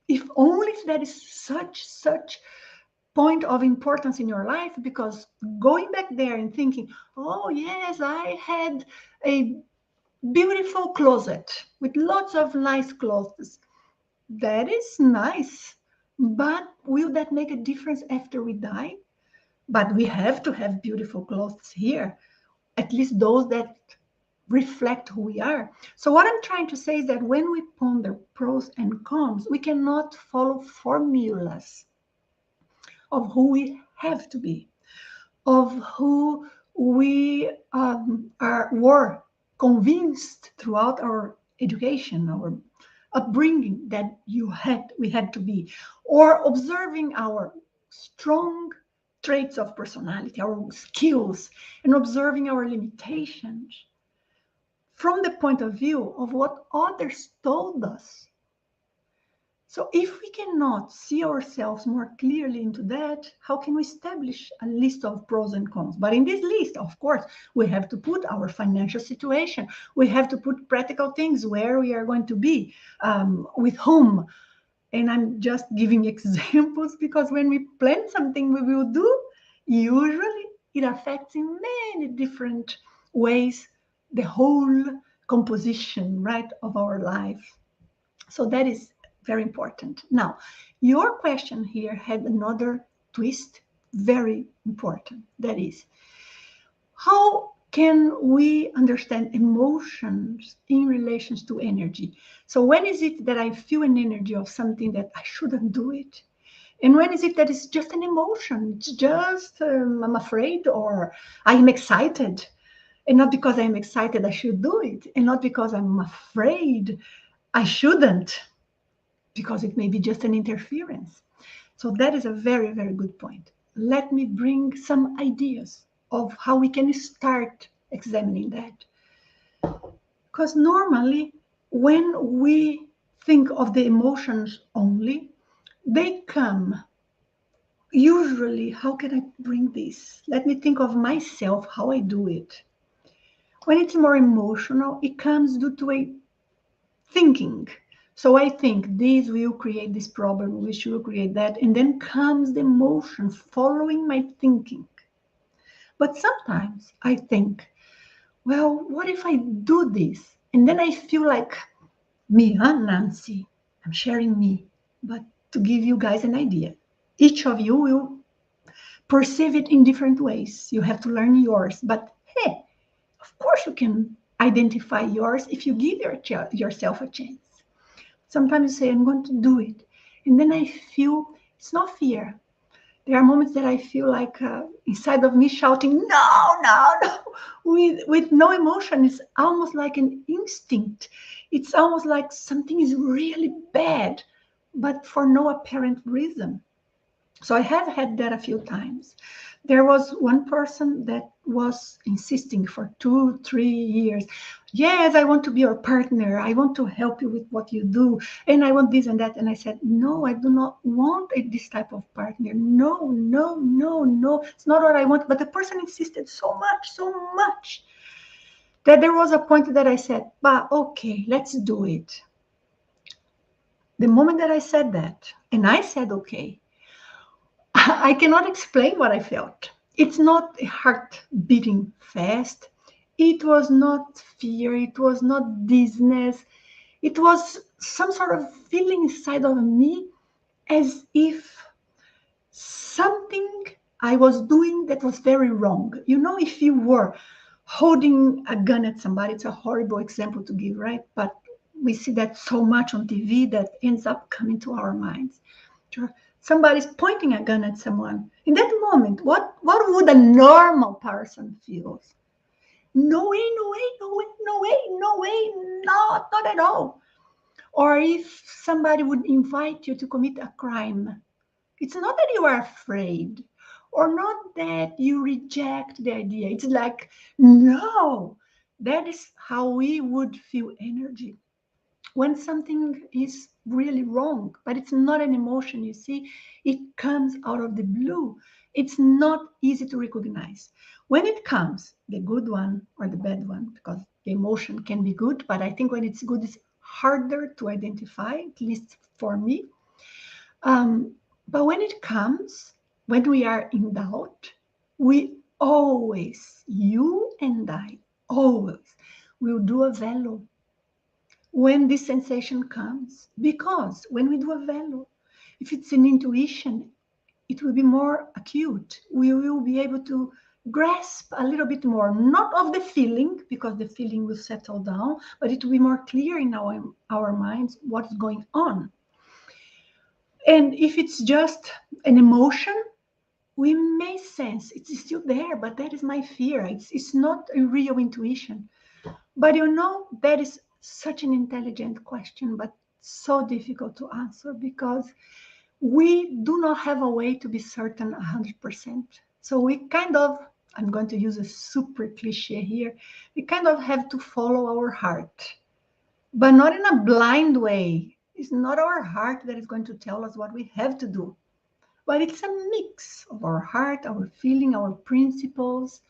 if only that is such point of importance in your life, because going back there and thinking, oh yes, I had a beautiful closet with lots of nice clothes, that is nice, but will that make a difference after we die? But we have to have beautiful clothes here, at least those that reflect who we are. So what I'm trying to say is that when we ponder pros and cons, we cannot follow formulas of who we have to be, of who we were convinced throughout our education, our upbringing that we had to be, or observing our strong traits of personality, our skills, and observing our limitations from the point of view of what others told us. So if we cannot see ourselves more clearly into that, how can we establish a list of pros and cons? But in this list, of course, we have to put our financial situation. We have to put practical things, where we are going to be, with whom. And I'm just giving examples because when we plan something we will do, usually it affects in many different ways the whole composition, right, of our life. So that is very important. Now, your question here had another twist, very important. That is, how can we understand emotions in relations to energy? So when is it that I feel an energy of something that I shouldn't do it? And when is it that it's just an emotion? It's just I'm afraid or I'm excited. And not because I'm excited I should do it. And not because I'm afraid I shouldn't, because it may be just an interference. So that is a very, very good point. Let me bring some ideas of how we can start examining that. Because normally, when we think of the emotions only, they come usually, how can I bring this? Let me think of myself, how I do it. When it's more emotional, it comes due to a thinking. So I think this will create this problem, which will create that, and then comes the emotion following my thinking. But sometimes I think, well, what if I do this? And then I feel like me, huh, Nancy? I'm sharing me. But to give you guys an idea, each of you will perceive it in different ways. You have to learn yours. But hey, of course you can identify yours if you give yourself a chance. Sometimes you say, I'm going to do it. And then I feel it's not fear. There are moments that I feel like inside of me shouting, no, no, no, with no emotion. It's almost like an instinct. It's almost like something is really bad, but for no apparent reason. So I have had that a few times. There was one person that was insisting for 2, 3 years. Yes, I want to be your partner. I want to help you with what you do. And I want this and that. And I said, no, I do not want this type of partner. No, no, no, no. It's not what I want. But the person insisted so much that there was a point that I said, but okay, let's do it. The moment that I said that, and I said, okay, I cannot explain what I felt. It's not a heart beating fast. It was not fear. It was not dizziness. It was some sort of feeling inside of me as if something I was doing that was very wrong. You know, if you were holding a gun at somebody, it's a horrible example to give, right? But we see that so much on TV that ends up coming to our minds. Somebody's pointing a gun at someone. In that moment, what would a normal person feel? No way, no way, no way, no way, no way, not at all. Or if somebody would invite you to commit a crime, it's not that you are afraid or not that you reject the idea. It's like, no, that is how we would feel energy when something is really wrong, but it's not an emotion, you see, it comes out of the blue. It's not easy to recognize. When it comes, the good one or the bad one, because the emotion can be good, but I think when it's good, it's harder to identify, at least for me. But when it comes, when we are in doubt, we always, you and I, always will do a Velo when this sensation comes. Because when we do a Velo, if it's an intuition, it will be more acute. We will be able to grasp a little bit more, not of the feeling, because the feeling will settle down, but it will be more clear in our minds what's going on. And if it's just an emotion, we may sense it's still there, but that is my fear. It's not a real intuition. But you know, that is such an intelligent question, but so difficult to answer because we do not have a way to be certain 100%. So we kind of, I'm going to use a super cliche here, we kind of have to follow our heart, but not in a blind way. It's not our heart that is going to tell us what we have to do, but it's a mix of our heart, our feeling, our principles,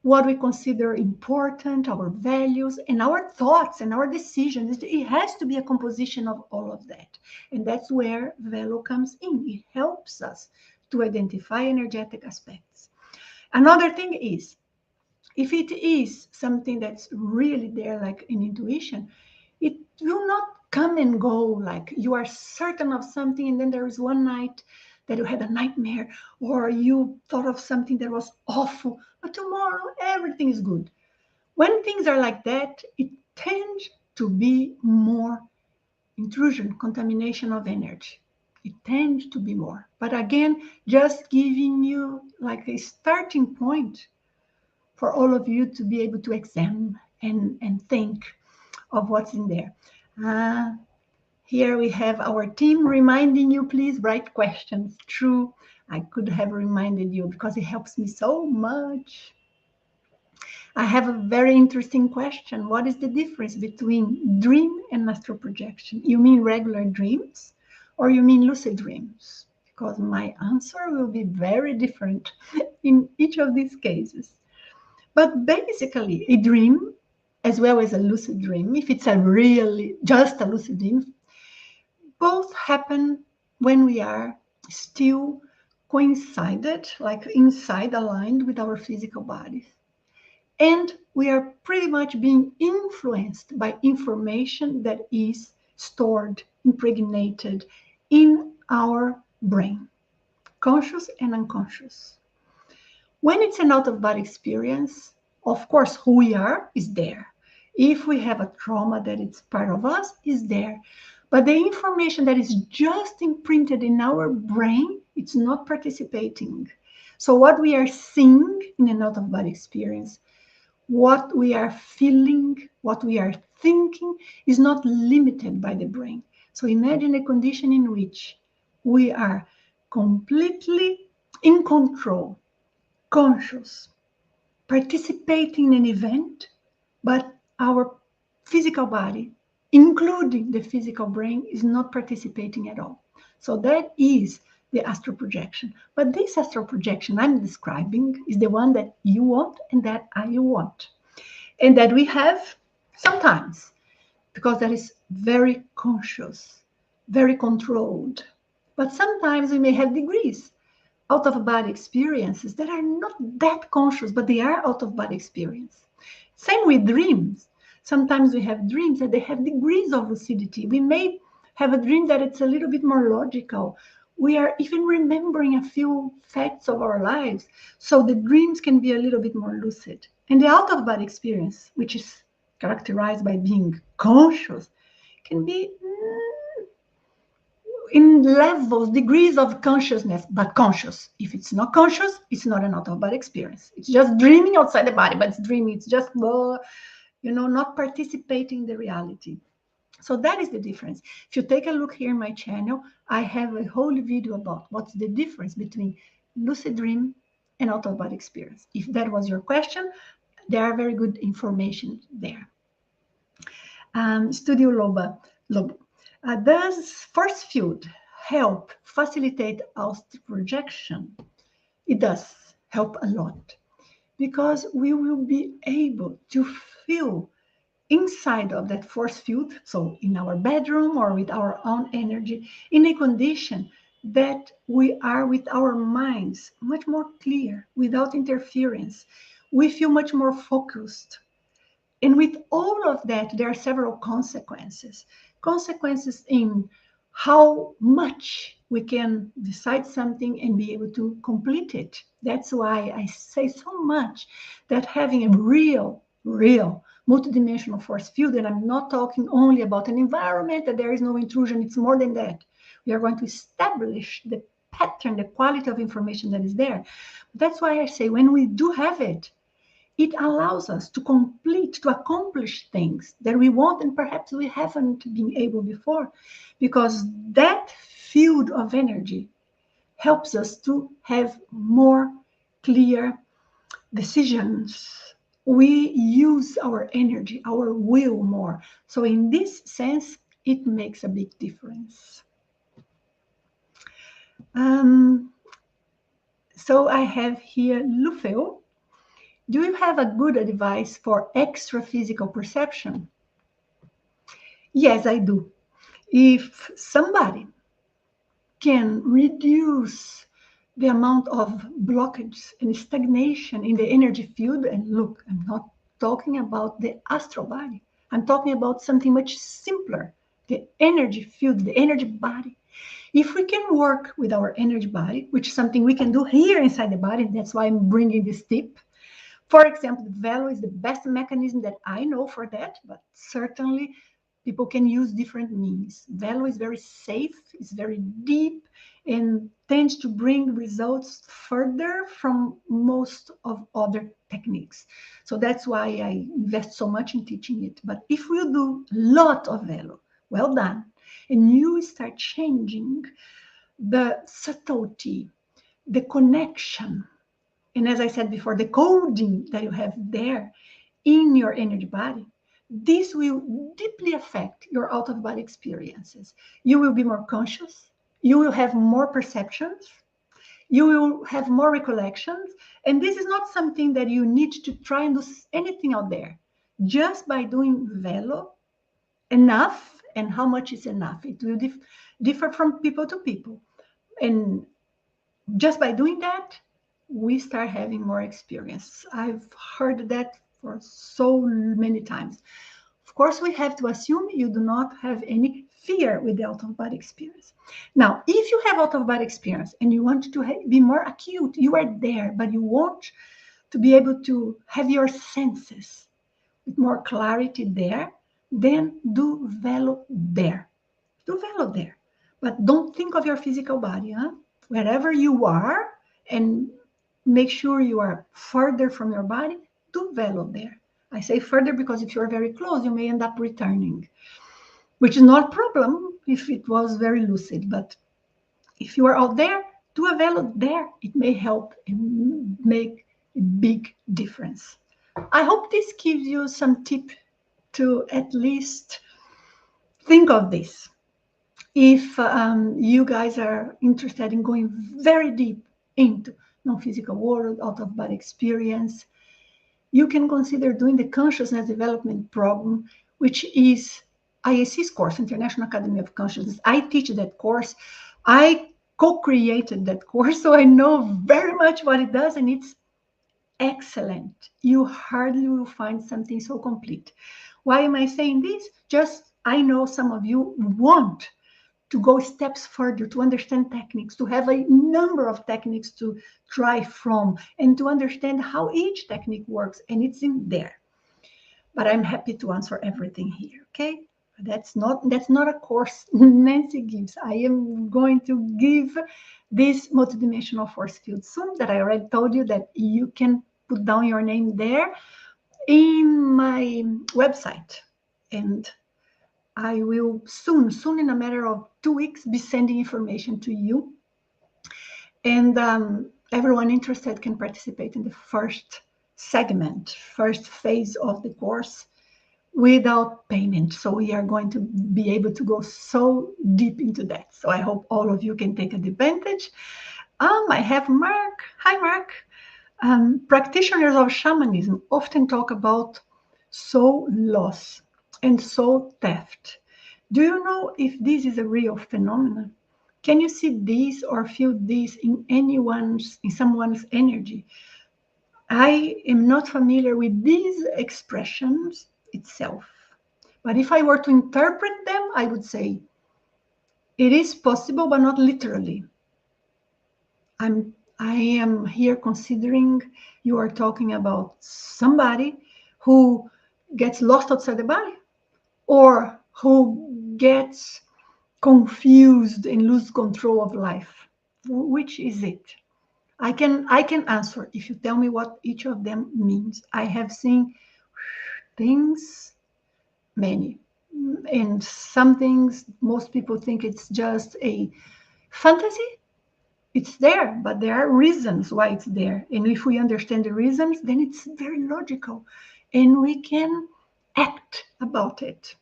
what we consider important, our values, and our thoughts and our decisions. It has to be a composition of all of that. And that's where Velo comes in. It helps us to identify energetic aspects. Another thing is, if it is something that's really there, like an intuition, it will not come and go like you are certain of something and then there is one night that you had a nightmare or you thought of something that was awful, but tomorrow everything is good. When things are like that, it tends to be more intrusion, contamination of energy. It tends to be more. But again, just giving you like a starting point for all of you to be able to examine and think of what's in there. Here we have our team reminding you, please write questions. True, I could have reminded you because it helps me so much. I have a very interesting question. What is the difference between dream and astral projection? You mean regular dreams or you mean lucid dreams? Because my answer will be very different in each of these cases. But basically, a dream, as well as a lucid dream, if it's a really just a lucid dream, both happen when we are still coincided, like inside aligned with our physical bodies. And we are pretty much being influenced by information that is stored, impregnated in our brain, conscious and unconscious. When it's an out-of-body experience, of course, who we are is there. If we have a trauma that it's part of us, is there. But the information that is just imprinted in our brain, it's not participating. So what we are seeing in an out-of-body experience, what we are feeling, what we are thinking is not limited by the brain. So imagine a condition in which we are completely in control, conscious, participating in an event, but our physical body, including the physical brain, is not participating at all. So that is the astral projection. But this astral projection I'm describing is the one that you want and that I want. And that we have sometimes, because that is very conscious, very controlled. But sometimes we may have degrees out of body experiences that are not that conscious, but they are out of body experience. Same with dreams. Sometimes we have dreams that they have degrees of lucidity. We may have a dream that it's a little bit more logical. We are even remembering a few facts of our lives. So the dreams can be a little bit more lucid. And the out of body experience, which is characterized by being conscious, can be in levels, degrees of consciousness, but conscious. If it's not conscious, it's not an out-of-body experience. It's just dreaming outside the body, but it's dreaming. It's just, not participating in the reality. So that is the difference. If you take a look here in my channel, I have a whole video about what's the difference between lucid dream and out-of-body experience. If that was your question, there are very good information there. Studio Lobo. Does force field help facilitate astral projection? It does help a lot because we will be able to feel inside of that force field, so in our bedroom or with our own energy, in a condition that we are with our minds much more clear, without interference. We feel much more focused. And with all of that, there are several consequences. Consequences in how much we can decide something and be able to complete it. That's why I say so much that having a real multidimensional force field, and I'm not talking only about an environment that there is no intrusion, it's more than that. We are going to establish the pattern, the quality of information that is there. That's why I say when we do have it, it allows us to accomplish things that we want and perhaps we haven't been able before, because that field of energy helps us to have more clear decisions. We use our energy, our will more. So in this sense, it makes a big difference. So I have here Lufeo. Do you have a good advice for extra physical perception? Yes, I do. If somebody can reduce the amount of blockage and stagnation in the energy field, and look, I'm not talking about the astral body. I'm talking about something much simpler, the energy field, the energy body. If we can work with our energy body, which is something we can do here inside the body, that's why I'm bringing this tip. For example, Velo is the best mechanism that I know for that, but certainly people can use different means. Velo is very safe, it's very deep, and tends to bring results further from most of other techniques. So that's why I invest so much in teaching it. But if we do a lot of Velo, well done, and you start changing the subtlety, the connection, and as I said before, the coding that you have there in your energy body, this will deeply affect your out-of-body experiences. You will be more conscious. You will have more perceptions. You will have more recollections. And this is not something that you need to try and do anything out there. Just by doing Velo, enough, and how much is enough? It will differ from people to people. And just by doing that, we start having more experience. I've heard that for so many times. Of course, we have to assume you do not have any fear with the out-of-body experience. Now, if you have out-of-body experience and you want to be more acute, you are there, but you want to be able to have your senses with more clarity there, then do Velo there. Do Velo there. But don't think of your physical body, huh? Wherever you are, and make sure you are further from your body, do Velo there. I say further because if you're very close, you may end up returning, which is not a problem if it was very lucid. But if you are out there, do a Velo there. It may help and make a big difference. I hope this gives you some tip to at least think of this. If you guys are interested in going very deep into non-physical world, out-of-body experience, you can consider doing the Consciousness Development Program, which is IAC's course, International Academy of Consciousness. I teach that course. I co-created that course, so I know very much what it does, and it's excellent. You hardly will find something so complete. Why am I saying this? Just I know some of you want to go steps further, to understand techniques, to have a number of techniques to try from, and to understand how each technique works, and it's in there. But I'm happy to answer everything here, okay? That's not a course Nancy gives. I am going to give this multidimensional force field soon, that I already told you that you can put down your name there in my website. And I will soon, in a matter of 2 weeks, be sending information to you. And everyone interested can participate in the first segment, first phase of the course without payment. So we are going to be able to go so deep into that. So I hope all of you can take advantage. I have Mark. Hi, Mark. Practitioners of shamanism often talk about soul loss and soul theft. Do you know if this is a real phenomenon? Can you see this or feel this in someone's energy? I am not familiar with these expressions itself, but if I were to interpret them, I would say it is possible, but not literally. I am here considering you are talking about somebody who gets lost outside the body, or who gets confused and lose control of life. Which is it? I can answer if you tell me what each of them means. I have seen things, many, and some things most people think it's just a fantasy. It's there, but there are reasons why it's there. And if we understand the reasons, then it's very logical and we can act about it.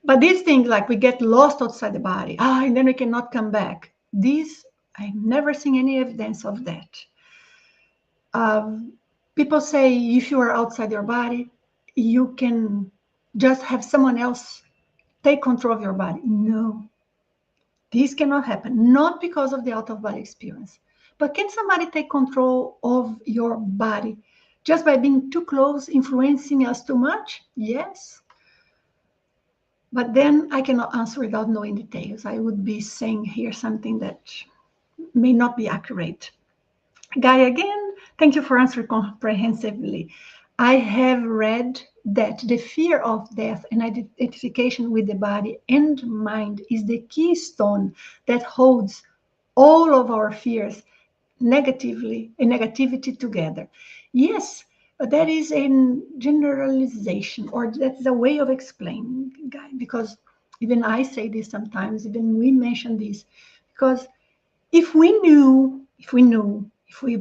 But these things, like we get lost outside the body, and then we cannot come back. These, I've never seen any evidence of that. People say if you are outside your body, you can just have someone else take control of your body. No, this cannot happen. Not because of the out-of-body experience. But can somebody take control of your body just by being too close, influencing us too much? Yes. But then I cannot answer without knowing details. I would be saying here something that may not be accurate. Guy, again, thank you for answering comprehensively. I have read that the fear of death and identification with the body and mind is the keystone that holds all of our fears negativity together. Yes, but that is a generalization, or that's a way of explaining, Guy, because even I say this sometimes, even we mention this, because if we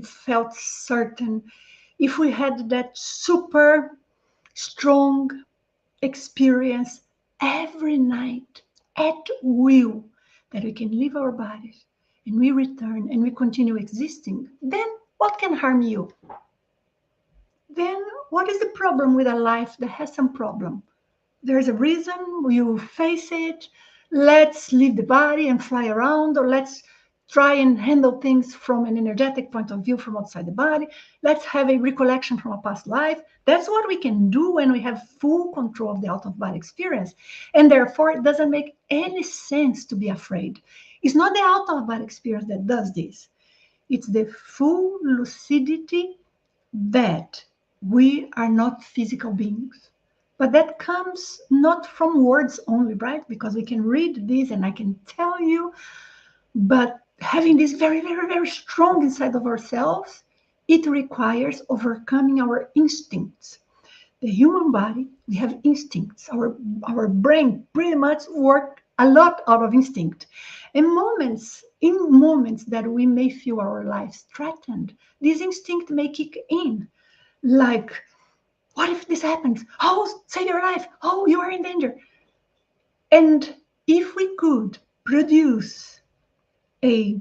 felt certain, if we had that super strong experience every night at will, that we can leave our bodies and we return and we continue existing, then what can harm you? Then what is the problem with a life that has some problem? There's a reason, you face it. Let's leave the body and fly around, or let's try and handle things from an energetic point of view from outside the body. Let's have a recollection from a past life. That's what we can do when we have full control of the out-of-body experience. And therefore, it doesn't make any sense to be afraid. It's not the out-of-body experience that does this. It's the full lucidity that we are not physical beings. But that comes not from words only, right? Because we can read this and I can tell you, but having this very, very, very strong inside of ourselves, it requires overcoming our instincts. The human body, we have instincts. Our brain pretty much work a lot out of instinct. In moments that we may feel our lives threatened, this instinct may kick in. Like, what if this happens? Oh, save your life. Oh, you are in danger. And if we could produce a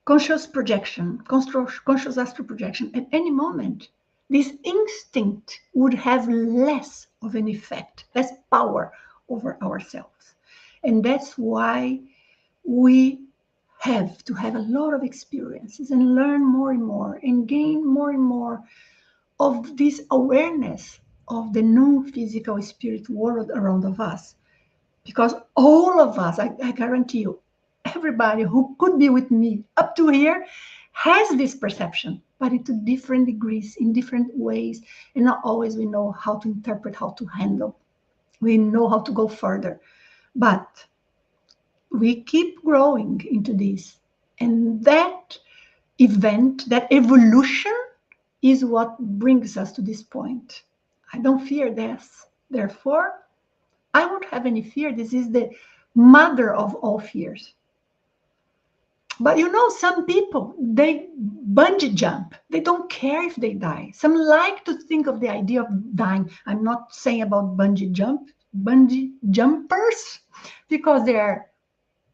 conscious projection, conscious astral projection at any moment, this instinct would have less of an effect, less power over ourselves. And that's why we have to have a lot of experiences and learn more and more and gain more and more of this awareness of the non-physical spirit world around of us. Because all of us, I guarantee you, everybody who could be with me up to here has this perception, but to different degrees, in different ways. And not always we know how to interpret, how to handle. We know how to go further. But we keep growing into this. And that event, that evolution, is what brings us to this point. I don't fear death. Therefore, I won't have any fear. This is the mother of all fears. But you know, some people, they bungee jump. They don't care if they die. Some like to think of the idea of dying. I'm not saying about bungee jumpers, because there are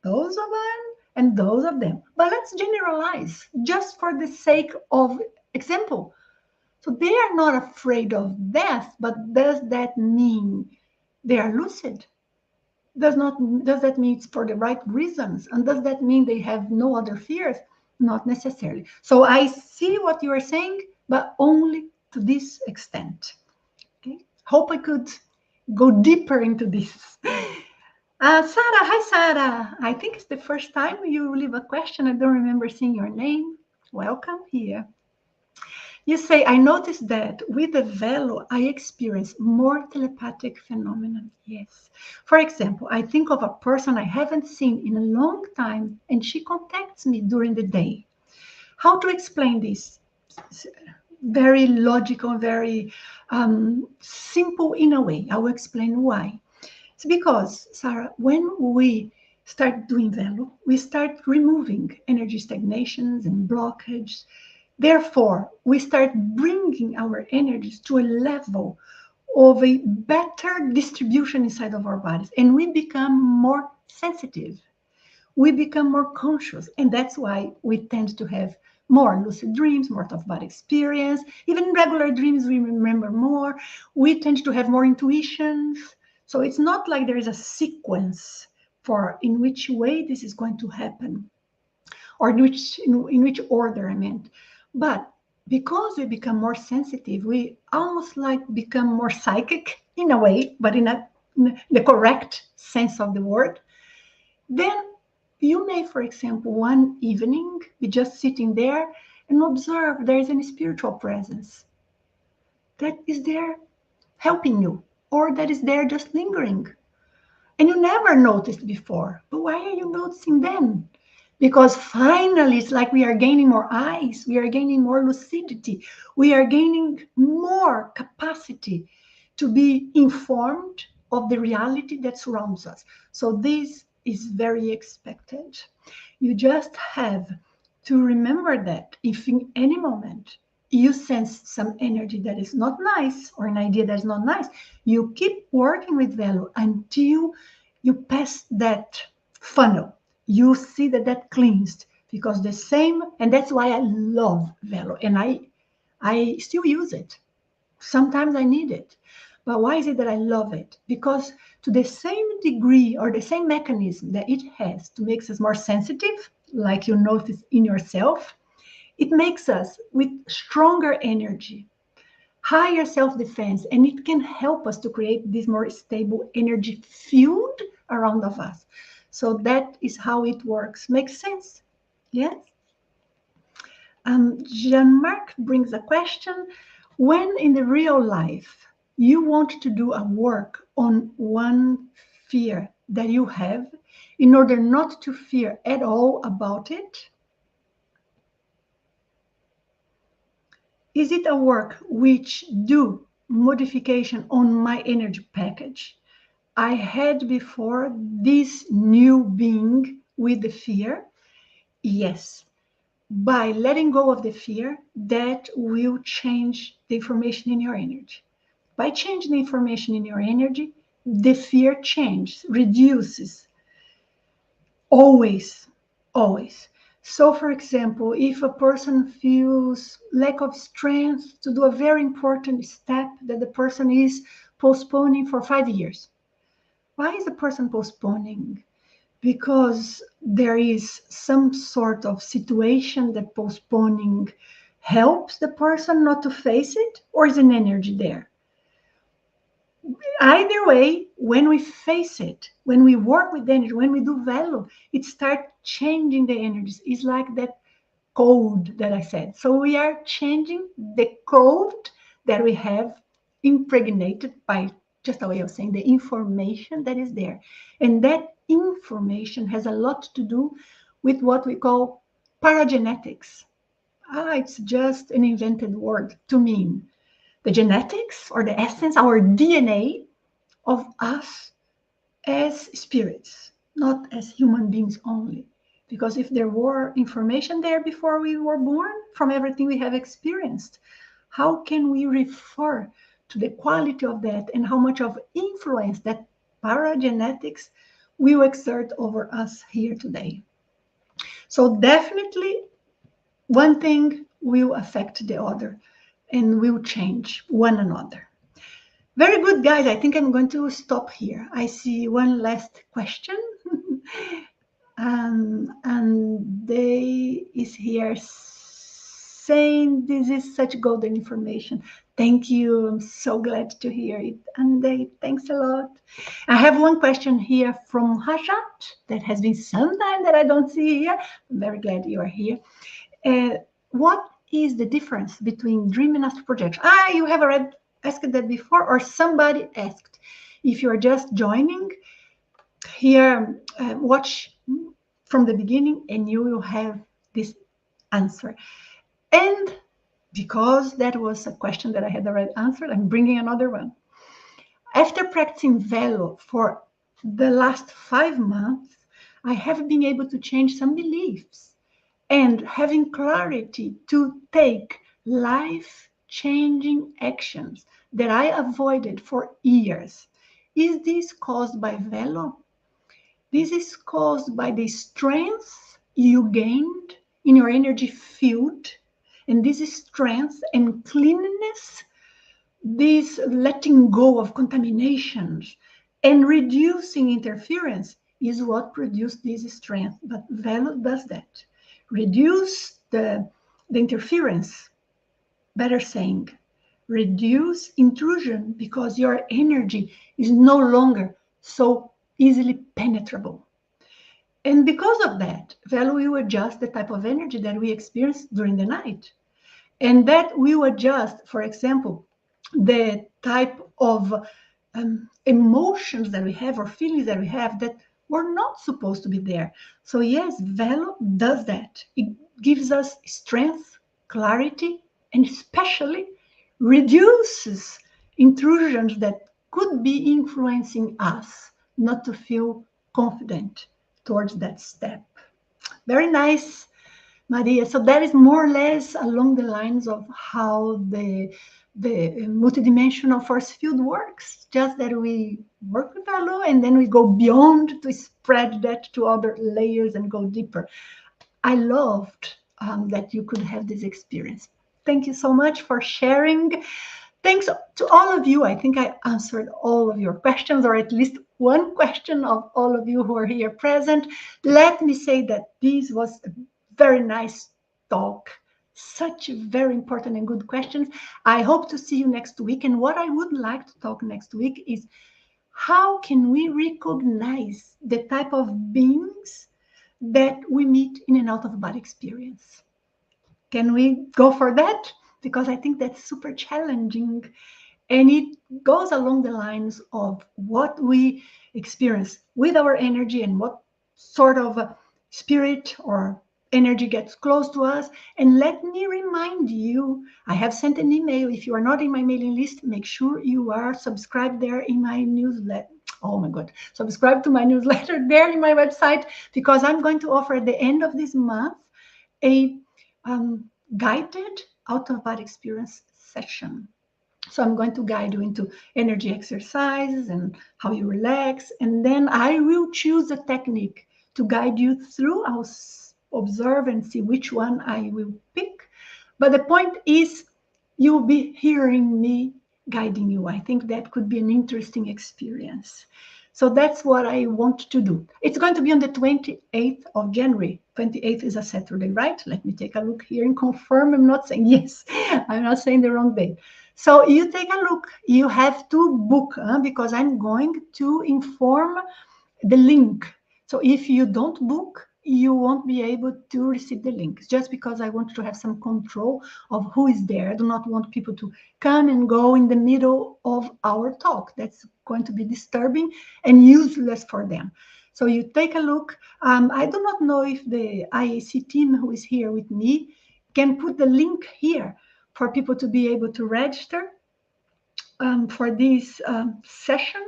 those of them and those of them. But let's generalize just for the sake of example. So they are not afraid of death, but does that mean they are lucid? Does that mean it's for the right reasons? And does that mean they have no other fears? Not necessarily. So I see what you are saying, but only to this extent. Okay. Hope I could go deeper into this. Sarah, hi Sarah. I think it's the first time you leave a question. I don't remember seeing your name. Welcome here. You say, I noticed that with the Velo, I experience more telepathic phenomena. Yes. For example, I think of a person I haven't seen in a long time, and she contacts me during the day. How to explain this? Very logical, very simple in a way. I will explain why. It's because, Sarah, when we start doing Velo, we start removing energy stagnations and blockages. Therefore, we start bringing our energies to a level of a better distribution inside of our bodies, and we become more sensitive. We become more conscious, and that's why we tend to have more lucid dreams, more out-of-body experience. Even in regular dreams, we remember more. We tend to have more intuitions. So it's not like there is a sequence for in which way this is going to happen, or in which order, I meant. But because we become more sensitive, we almost like become more psychic in a way, but in the correct sense of the word. Then you may, for example, one evening be just sitting there and observe there is any spiritual presence that is there helping you, or that is there just lingering. And you never noticed before. But why are you noticing then? Because finally, it's like we are gaining more eyes, we are gaining more lucidity, we are gaining more capacity to be informed of the reality that surrounds us. So this is very expected. You just have to remember that if in any moment you sense some energy that is not nice, or an idea that is not nice, you keep working with Velo until you pass that funnel. You see that cleansed, because the same, and that's why I love Velo, and I still use it. Sometimes I need it. But why is it that I love it? Because to the same degree, or the same mechanism that it has to make us more sensitive, like you notice in yourself, it makes us with stronger energy, higher self-defense, and it can help us to create this more stable energy field around of us. So that is how it works. Makes sense? Yes? Jean-Marc brings a question. When in the real life you want to do a work on one fear that you have in order not to fear at all about it, is it a work which do modification on my energy package I had before this new being with the fear? Yes. By letting go of the fear, that will change the information in your energy. By changing the information in your energy, the fear changes, reduces. Always, always. So, for example, if a person feels lack of strength to do a very important step that the person is postponing for 5 years, why is the person postponing? Because there is some sort of situation that postponing helps the person not to face it, or is an energy there? Either way, when we face it, when we work with energy, when we do Velo, it starts changing the energies. It's like that code that I said. So we are changing the code that we have impregnated by, just a way of saying, the information that is there. And that information has a lot to do with what we call paragenetics. It's just an invented word to mean the genetics or the essence, our DNA of us as spirits, not as human beings only. Because if there were information there before we were born from everything we have experienced, how can we refer to the quality of that and how much of influence that paragenetics will exert over us here today? So definitely one thing will affect the other and will change one another. Very good, guys. I think I'm going to stop here. I see one last question. And they is here saying this is such golden information. Thank you. I'm so glad to hear it. And they, thanks a lot. I have one question here from Hajat that has been some time that I don't see here. I'm very glad you are here. What is the difference between dream and astral projection? You have already asked that before, or somebody asked. If you are just joining here, watch from the beginning and you will have this answer. And because that was a question that I had already answered, I'm bringing another one. After practicing Velo for the last 5 months, I have been able to change some beliefs and having clarity to take life-changing actions that I avoided for years. Is this caused by Velo? This is caused by the strength you gained in your energy field, and this strength and cleanliness, this letting go of contaminations and reducing interference is what produced this strength. But Velo does that. Reduce the interference, better saying, reduce intrusion, because your energy is no longer so easily penetrable. And because of that, Velo will adjust the type of energy that we experience during the night. And that will adjust, for example, the type of emotions that we have or feelings that we have that were not supposed to be there. So yes, Velo does that. It gives us strength, clarity, and especially reduces intrusions that could be influencing us not to feel confident towards that step. Very nice, Maria. So that is more or less along the lines of how the multidimensional force field works, just that we work with Velo and then we go beyond to spread that to other layers and go deeper. I loved that you could have this experience. Thank you so much for sharing. Thanks to all of you. I think I answered all of your questions, or at least one question of all of you who are here present. Let me say that this was a very nice talk. Such very important and good questions. I hope to see you next week. And what I would like to talk next week is how can we recognize the type of beings that we meet in an out-of-body experience? Can we go for that? because I think that's super challenging. And it goes along the lines of what we experience with our energy and what sort of spirit or energy gets close to us. And let me remind you, I have sent an email. If you are not in my mailing list, make sure you are subscribed there in my newsletter. Oh my God, subscribe to my newsletter there in my website, because I'm going to offer at the end of this month a guided out-of-body experience session. So I'm going to guide you into energy exercises and how you relax. And then I will choose a technique to guide you through. I'll observe and see which one I will pick. But the point is, you'll be hearing me guiding you. I think that could be an interesting experience. So that's what I want to do. It's going to be on the 28th of January. 28th is a Saturday, right? Let me take a look here and confirm I'm not saying yes. I'm not saying the wrong date. So you take a look. You have to book, because I'm going to inform the link. So if you don't book, you won't be able to receive the link. Just because I want to have some control of who is there. I do not want people to come and go in the middle of our talk. That's going to be disturbing and useless for them. So you take a look. I do not know if the IAC team who is here with me can put the link here for people to be able to register for this session.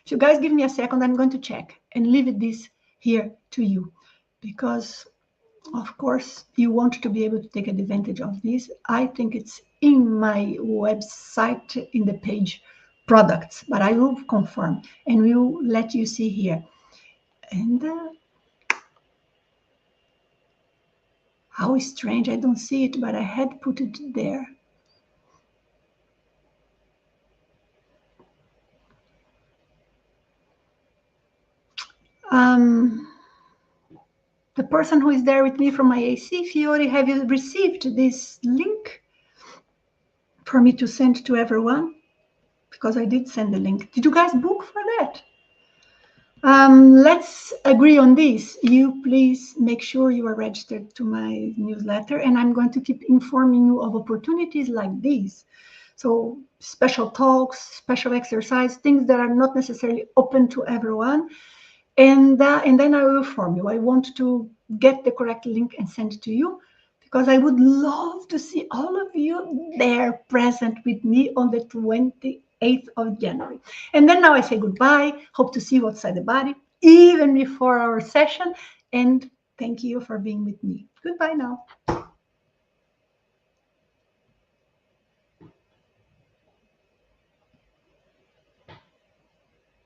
If you guys give me a second, I'm going to check and leave this here to you, because of course you want to be able to take advantage of this. I think it's in my website in the page products, but I will confirm and will let you see here. And how strange, I don't see it, but I had put it there. The person who is there with me from IAC, Fiore, have you received this link for me to send to everyone? Because I did send the link. Did you guys book for that? Let's agree on this. You please make sure you are registered to my newsletter, and I'm going to keep informing you of opportunities like these. So special talks, special exercise, things that are not necessarily open to everyone. And then I will inform you. I want to get the correct link and send it to you, because I would love to see all of you there present with me on the 28th of January. And then now I say goodbye. Hope to see you outside the body, even before our session. And thank you for being with me. Goodbye now.